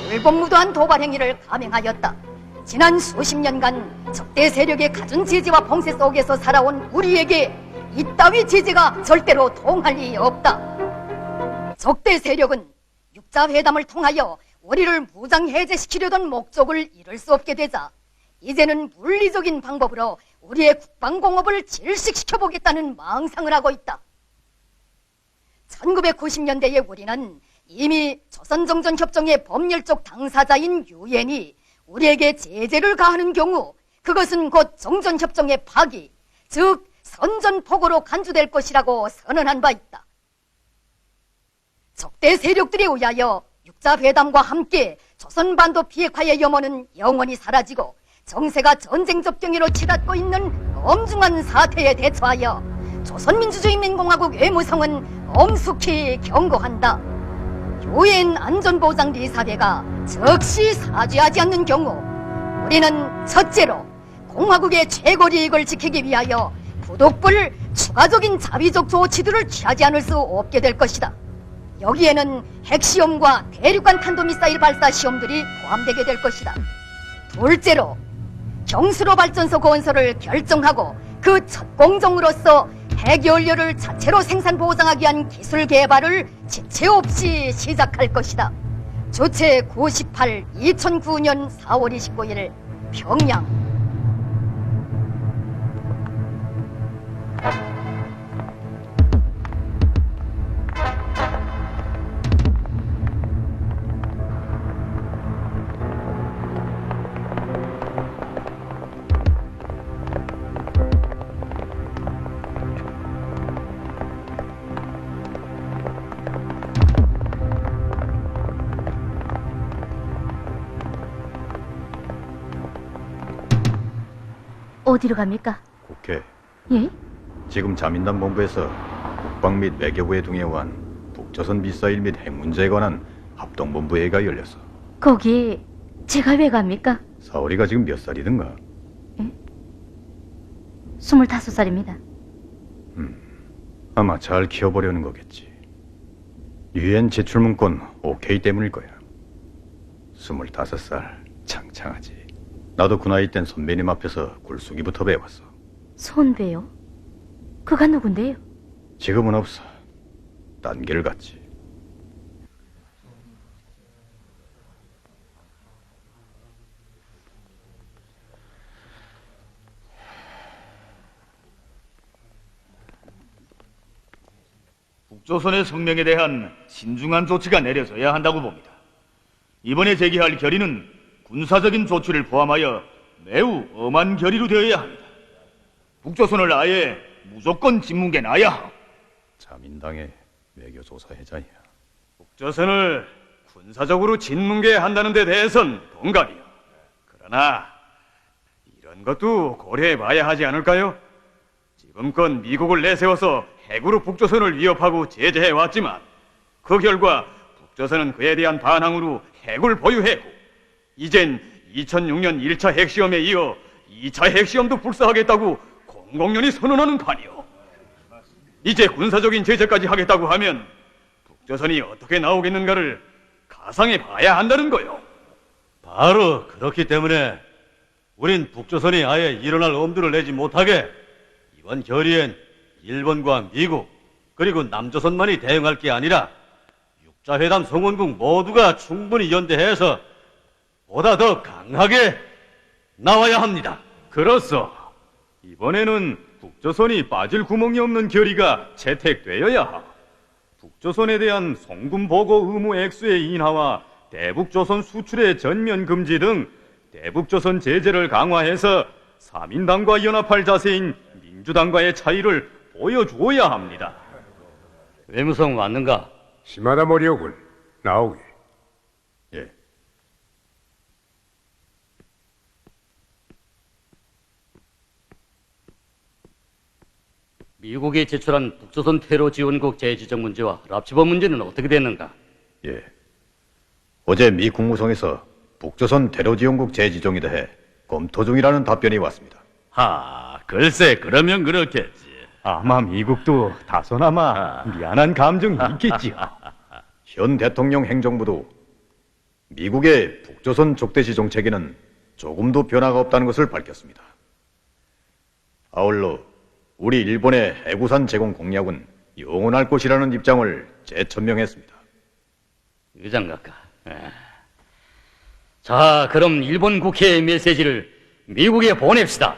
불법무도한 도발 행위를 감행하였다. 지난 수십 년간 적대 세력의 갖은 제재와 봉쇄 속에서 살아온 우리에게 이따위 제재가 절대로 통할 리 없다. 적대 세력은 육자회담을 통하여 우리를 무장 해제시키려던 목적을 이룰 수 없게 되자 이제는 물리적인 방법으로 우리의 국방공업을 질식시켜보겠다는 망상을 하고 있다. 1990년대에 우리는 이미 조선정전협정의 법률적 당사자인 유엔이 우리에게 제재를 가하는 경우 그것은 곧 정전협정의 파기, 즉 선전포고로 간주될 것이라고 선언한 바 있다. 적대 세력들에 의하여 육자회담과 함께 조선반도 비핵화의 염원은 영원히 사라지고 정세가 전쟁 접경으로 치닫고 있는 엄중한 사태에 대처하여 조선민주주의인민공화국 외무성은 엄숙히 경고한다. 유엔 안전보장이사회가 즉시 사죄하지 않는 경우 우리는 첫째로 공화국의 최고利益을 지키기 위하여 부독불 추가적인 자위적 조치들을 취하지 않을 수 없게 될 것이다. 여기에는 핵시험과 대륙간 탄도미사일 발사 시험들이 포함되게 될 것이다. 둘째로 경수로 발전소 건설을 결정하고 그 첫 공정으로서 핵연료를 자체로 생산 보장하기 위한 기술 개발을 지체 없이 시작할 것이다. 조체 98 2009년 4월 29일 평양. 어디로 갑니까? 국회. 예? 지금 자민당 본부에서 국방 및 외교부에 등에한 북조선 미사일 및 핵 문제에 관한 합동본부회의가 열렸어. 거기에 제가 왜 갑니까? 사월이가 지금 몇 살이든가? 25살입니다. 아마 잘 키워보려는 거겠지. 유엔 제출문건 오케이 때문일 거야. 25살 창창하지. 나도 그 나이 땐 선배님 앞에서 굴수기부터 배웠어. 선배요? 그가 누군데요? 지금은 없어. 딴 길 갔지. 북조선의 성명에 대한 신중한 조치가 내려져야 한다고 봅니다. 이번에 제기할 결의는 군사적인 조치를 포함하여 매우 엄한 결의로 되어야 합니다. 북조선을 아예 무조건 짓뭉개 놔야 함. 자민당의 외교조사회장이야. 북조선을 군사적으로 짓뭉개 한다는 데 대해선 동감이요. 그러나 이런 것도 고려해봐야 하지 않을까요? 지금껏 미국을 내세워서 핵으로 북조선을 위협하고 제재해왔지만 그 결과 북조선은 그에 대한 반항으로 핵을 보유했고 이젠 2006년 1차 핵시험에 이어 2차 핵시험도 불사하겠다고 공공연히 선언하는 판이요. 이제 군사적인 제재까지 하겠다고 하면 북조선이 어떻게 나오겠는가를 가상해 봐야 한다는 거요. 바로 그렇기 때문에 우린 북조선이 아예 일어날 엄두를 내지 못하게 이번 결의엔 일본과 미국 그리고 남조선만이 대응할 게 아니라 육자회담 성원국 모두가 충분히 연대해서 보다 더 강하게 나와야 합니다. 그렇소. 이번에는 북조선이 빠질 구멍이 없는 결의가 채택되어야 함. 북조선에 대한 송금 보고 의무 액수의 인하와 대북조선 수출의 전면 금지 등 대북조선 제재를 강화해서 사민당과 연합할 자세인 민주당과의 차이를 보여주어야 합니다. 외무성 왔는가? 심하다 머리오군. 나오게. 예. 미국이 제출한 북조선 테러 지원국 재지정 문제와 납치범 문제는 어떻게 됐는가? 예. 어제 미 국무성에서 북조선 테러 지원국 재지정에 대해 검토 중이라는 답변이 왔습니다. 글쎄 그러면 그렇겠지. 아마 미국도 다소나마 미안한 감정이 있겠지요. 현 대통령 행정부도 미국의 북조선 족대시 정책에는 조금도 변화가 없다는 것을 밝혔습니다. 아울러 우리 일본의 해구산 제공 공약은 영원할 것이라는 입장을 재천명했습니다. 의장각하. 자, 그럼 일본 국회의 메시지를 미국에 보냅시다.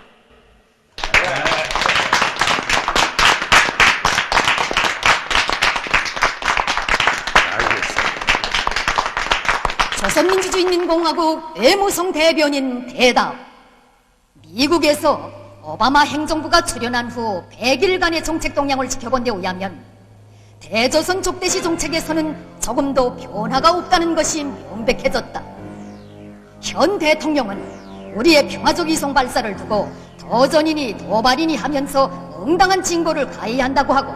조선민주주의인민공화국 외무성 대변인 대답. 미국에서 오바마 행정부가 출연한 후 100일간의 정책 동향을 지켜본 데 의하면 대조선 족대시 정책에서는 조금도 변화가 없다는 것이 명백해졌다. 현 대통령은 우리의 평화적 위성 발사를 두고 도전이니 도발이니 하면서 응당한 징고를 가해한다고 하고,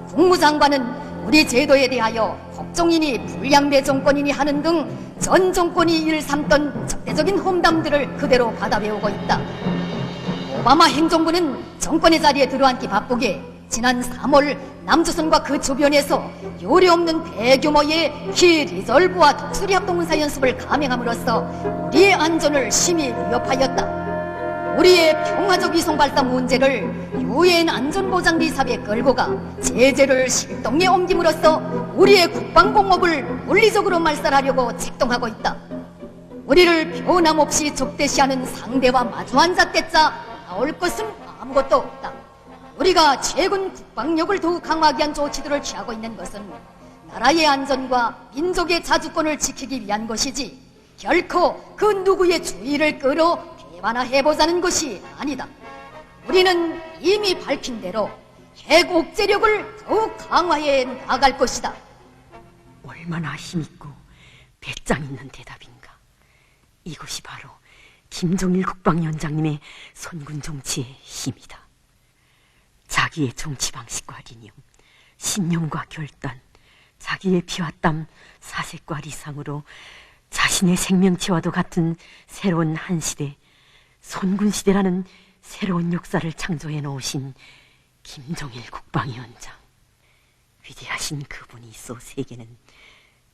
국무장관은 우리 제도에 대하여 국정이니 불량배 정권이니 하는 등 전 정권이 일삼던 적대적인 험담들을 그대로 받아배우고 있다. 오바마 행정부는 정권의 자리에 들어앉기 바쁘게 지난 3월 남조선과 그 주변에서 요리없는 대규모의 키리졸브와 독수리 합동군사 연습을 감행함으로써 우리의 안전을 심히 위협하였다. 우리의 평화적 위성 발사 문제를 유엔 안전보장리사에 끌고 가 제재를 실동에 옮김으로써 우리의 국방공업을 물리적으로 말살하려고 책동하고 있다. 우리를 변함없이 적대시하는 상대와 마주 앉아 때짜 나올 것은 아무것도 없다. 우리가 최근 국방력을 더욱 강화하기 위한 조치들을 취하고 있는 것은 나라의 안전과 민족의 자주권을 지키기 위한 것이지 결코 그 누구의 주의를 끌어 완화해보자는 것이 아니다. 우리는 이미 밝힌 대로 핵 억제력을 더욱 강화해 나갈 것이다. 얼마나 힘있고 배짱 있는 대답인가. 이것이 바로 김정일 국방위원장님의 선군 정치의 힘이다. 자기의 정치 방식과 이념, 신념과 결단, 자기의 피와 땀, 사색과 리상으로 자신의 생명체와도 같은 새로운 한 시대, 선군시대라는 새로운 역사를 창조해 놓으신 김정일 국방위원장. 위대하신 그분이 있어 세계는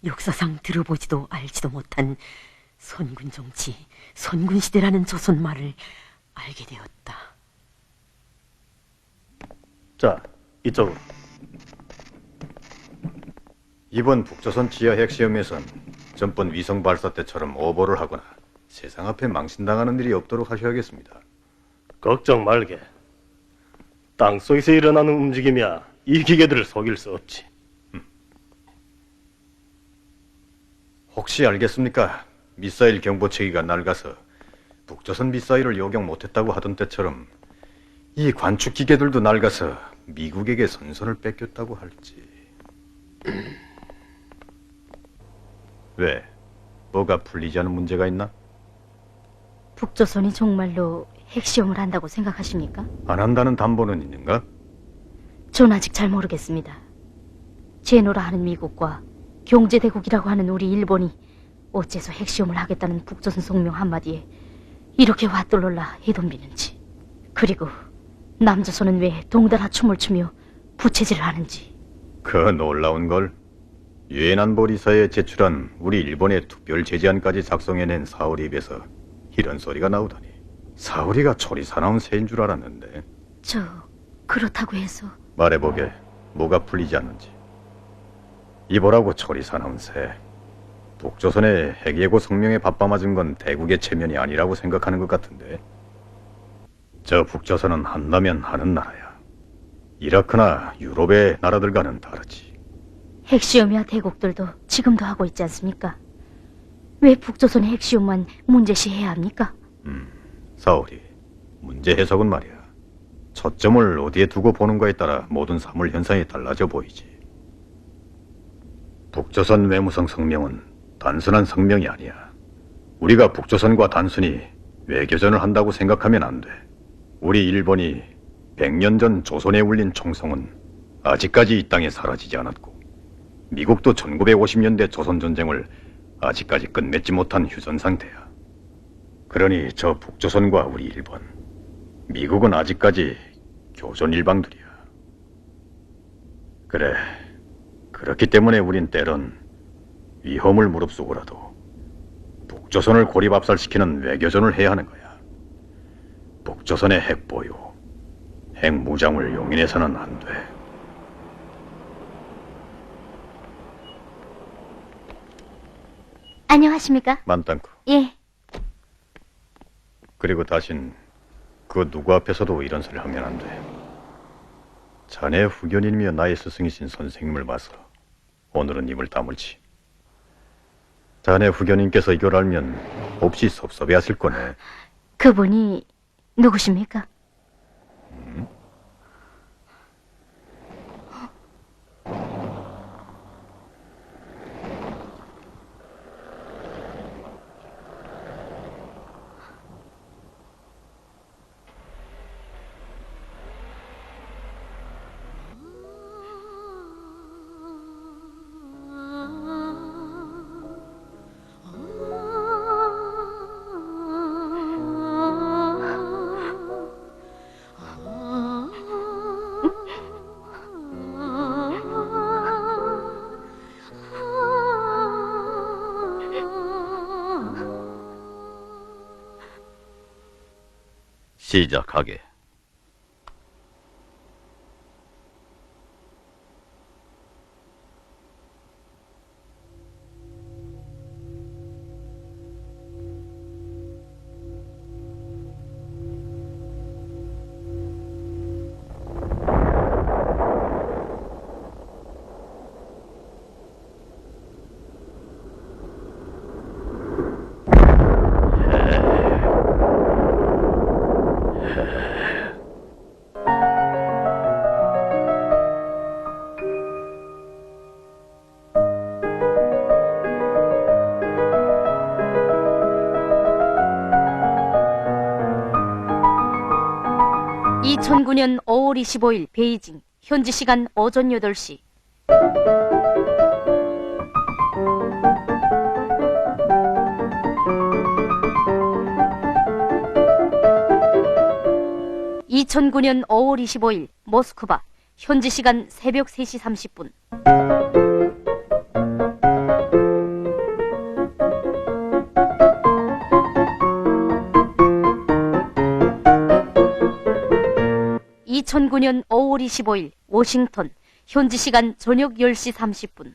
역사상 들어보지도 알지도 못한 선군정치, 선군시대라는 조선말을 알게 되었다. 자, 이쪽으로. 이번 북조선 지하 핵시험에선 전번 위성 발사 때처럼 오버를 하거나 세상 앞에 망신당하는 일이 없도록 하셔야겠습니다. 걱정 말게. 땅속에서 일어나는 움직임이야 이 기계들을 속일 수 없지. 혹시 알겠습니까? 미사일 경보체계가 낡아서 북조선 미사일을 요격 못했다고 하던 때처럼 이 관축 기계들도 낡아서 미국에게 선선을 뺏겼다고 할지. 왜? 뭐가 풀리지 않은 문제가 있나? 북조선이 정말로 핵시험을 한다고 생각하십니까? 안 한다는 담보는 있는가? 전 아직 잘 모르겠습니다. 제노라 하는 미국과 경제대국이라고 하는 우리 일본이 어째서 핵시험을 하겠다는 북조선 성명 한마디에 이렇게 화돌놀라 해덤비는지, 그리고 남조선은 왜 동달아 춤을 추며 부채질을 하는지. 그 놀라운 걸 유엔 안보리사에 제출한 우리 일본의 특별 제재안까지 작성해낸 사오리 입에서 이런 소리가 나오다니. 사오리가 초리 사나운 새인 줄 알았는데. 그렇다고 해서 말해보게, 뭐가 풀리지 않는지. 이보라고 초리 사나운 새. 북조선의 핵예고 성명에 바빠맞은 건 대국의 체면이 아니라고 생각하는 것 같은데. 저 북조선은 한다면 하는 나라야. 이라크나 유럽의 나라들과는 다르지. 핵시험이야 대국들도 지금도 하고 있지 않습니까? 왜 북조선의 핵시험만 문제시해야 합니까? 사오리, 문제 해석은 말이야. 초점을 어디에 두고 보는가에 따라 모든 사물 현상이 달라져 보이지. 북조선 외무성 성명은 단순한 성명이 아니야. 우리가 북조선과 단순히 외교전을 한다고 생각하면 안 돼. 우리 일본이 100년 전 조선에 울린 총성은 아직까지 이 땅에 사라지지 않았고, 미국도 1950년대 조선전쟁을 아직까지 끝맺지 못한 휴전 상태야. 그러니 저 북조선과 우리 일본, 미국은 아직까지 교전 일방들이야. 그래, 그렇기 때문에 우린 때론 위험을 무릅쓰고라도 북조선을 고립압살시키는 외교전을 해야 하는 거야. 북조선의 핵보유, 핵무장을 용인해서는 안 돼. 안녕하십니까? 만땅크. 예. 그리고 다신 그 누구 앞에서도 이런 소리를 하면 안 돼. 자네 후견이며 나의 스승이신 선생님을 봐서 오늘은 입을 다물지. 자네 후견님께서 이걸 알면 몹시 섭섭해하실 거네. 그분이 누구십니까? 시작하게. (2009년 5월 25일) 베이징, 현지 시간 오전 8시. (2009년 5월 25일) 모스크바, 현지 시간 새벽 3시 30분. (2009년 5월 25일) 워싱턴, 현지 시간 저녁 10시 30분.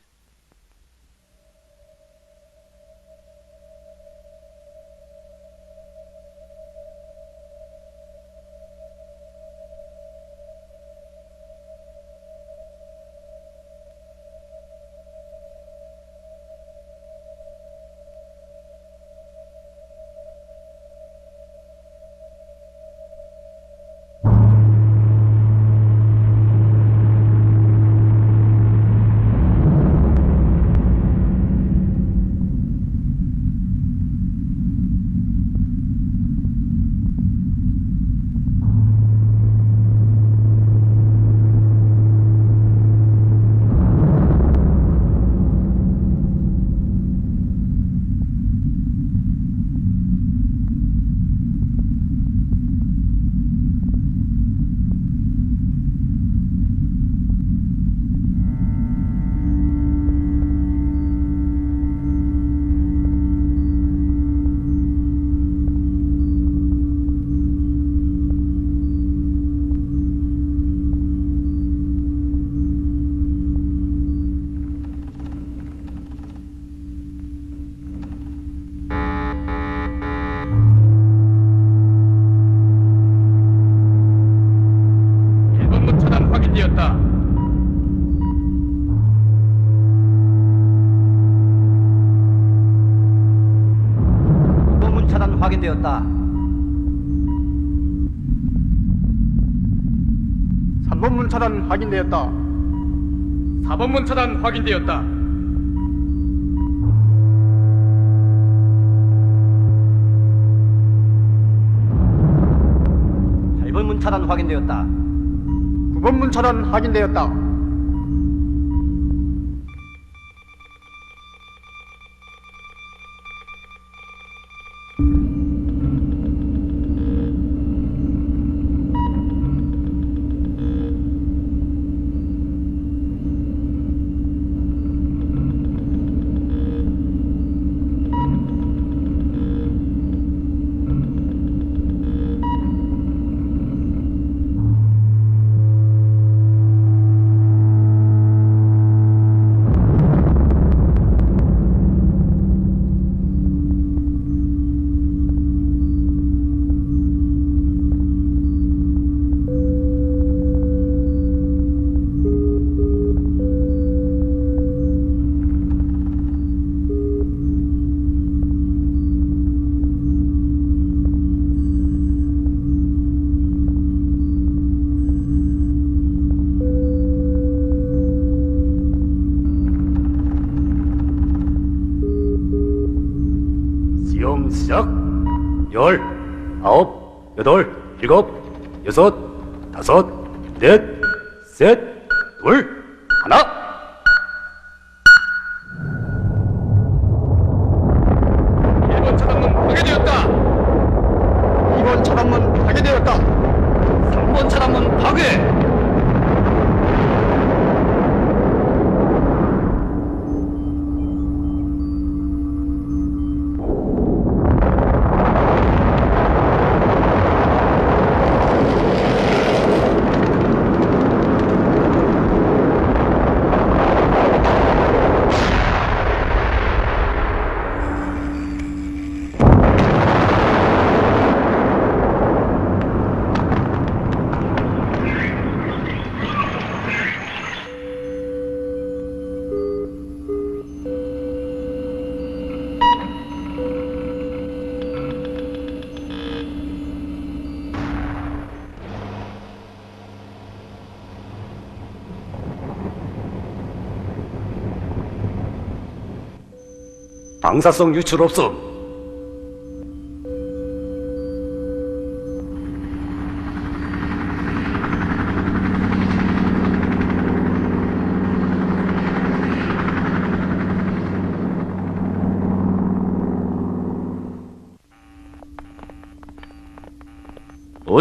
확인되었다. 2번 차단 확인되었다. 4번 차단 확인되었다. 8번 차단 확인되었다. 9번 차단 확인되었다. 시험 시작. 10, 9, 8, 7, 6, 5, 4, 셋, 둘, 하나. 파괴되었다. 2번 차단문 파괴되었다. 3번 차단문 파괴. 방사성 유출 없음.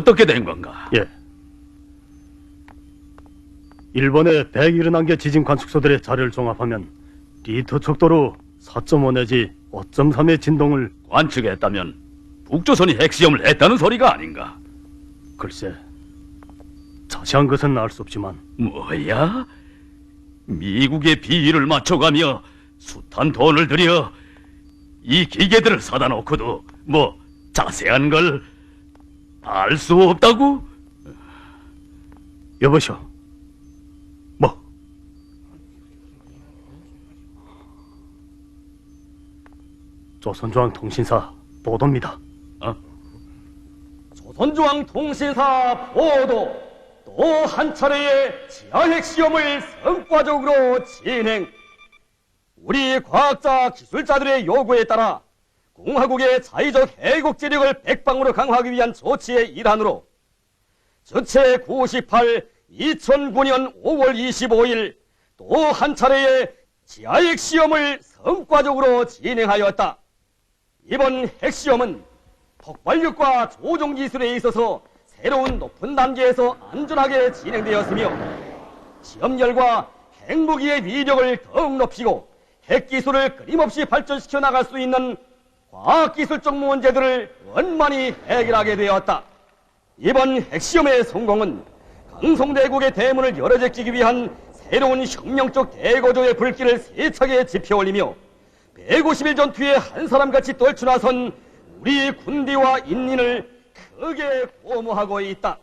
어떻게 된 건가? 예. 일본의 171개 지진 관측소들의 자료를 종합하면 리터 척도로 4.5 내지 5.3의 진동을 관측했다면 북조선이 핵시험을 했다는 소리가 아닌가? 글쎄, 자세한 것은 알 수 없지만 뭐야? 미국의 비위를 맞춰가며 숱한 돈을 들여 이 기계들을 사다 놓고도 뭐 자세한 걸 알 수 없다고? 여보시오, 뭐? 조선중앙통신사 보도입니다. 조선중앙통신사 보도. 또 한 차례의 지하핵 시험을 성과적으로 진행. 우리 과학자 기술자들의 요구에 따라 공화국의 자의적 해국 재력을 백방으로 강화하기 위한 조치의 일환으로 주체 98 2009년 5월 25일 또 한 차례의 지하핵 시험을 성과적으로 진행하였다. 이번 핵시험은 폭발력과 조종 기술에 있어서 새로운 높은 단계에서 안전하게 진행되었으며 시험열과 핵무기의 위력을 더욱 높이고 핵기술을 끊임없이 발전시켜 나갈 수 있는 과학기술적 문제들을 원만히 해결하게 되었다. 이번 핵시험의 성공은 강성대국의 대문을 열어제끼기 위한 새로운 혁명적 대거조의 불길을 세차게 지펴올리며 150일 전투에 한 사람같이 떨쳐나선 우리 군대와 인민을 크게 고무하고 있다.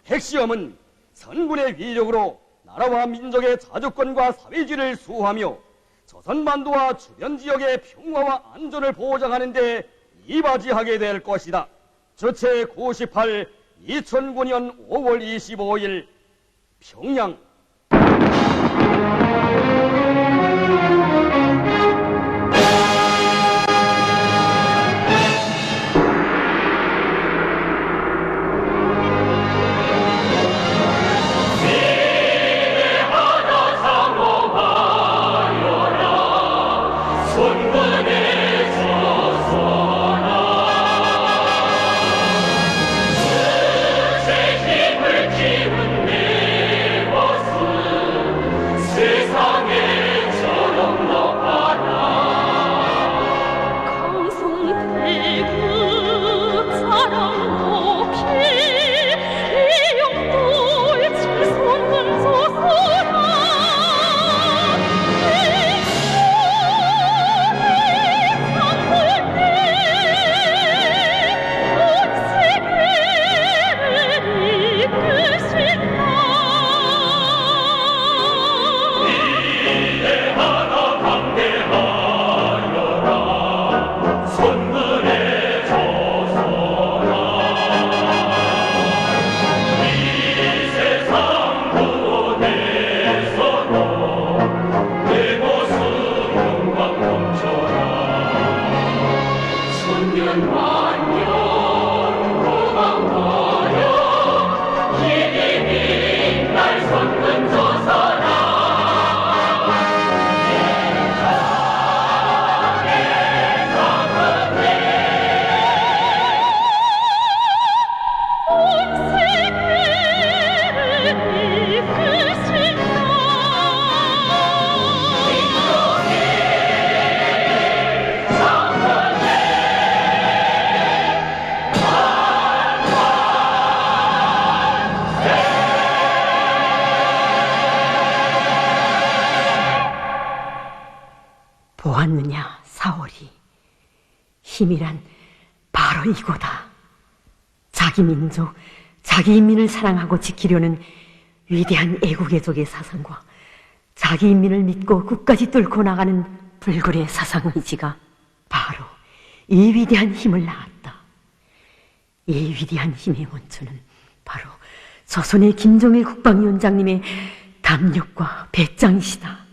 핵시험은 선군의 위력으로 나라와 민족의 자주권과 사회주의를 수호하며 조선반도와 주변 지역의 평화와 안전을 보장하는 데 이바지하게 될 것이다. 주체 98 2009년 5월 25일 평양. 보았느냐, 사월이. 힘이란 바로 이거다. 자기 민족, 자기 인민을 사랑하고 지키려는 위대한 애국애족의 사상과 자기 인민을 믿고 끝까지 뚫고 나가는 불굴의 사상의지가 바로 이 위대한 힘을 낳았다. 이 위대한 힘의 원천은 바로 조선의 김종일 국방위원장님의 담력과 배짱이시다.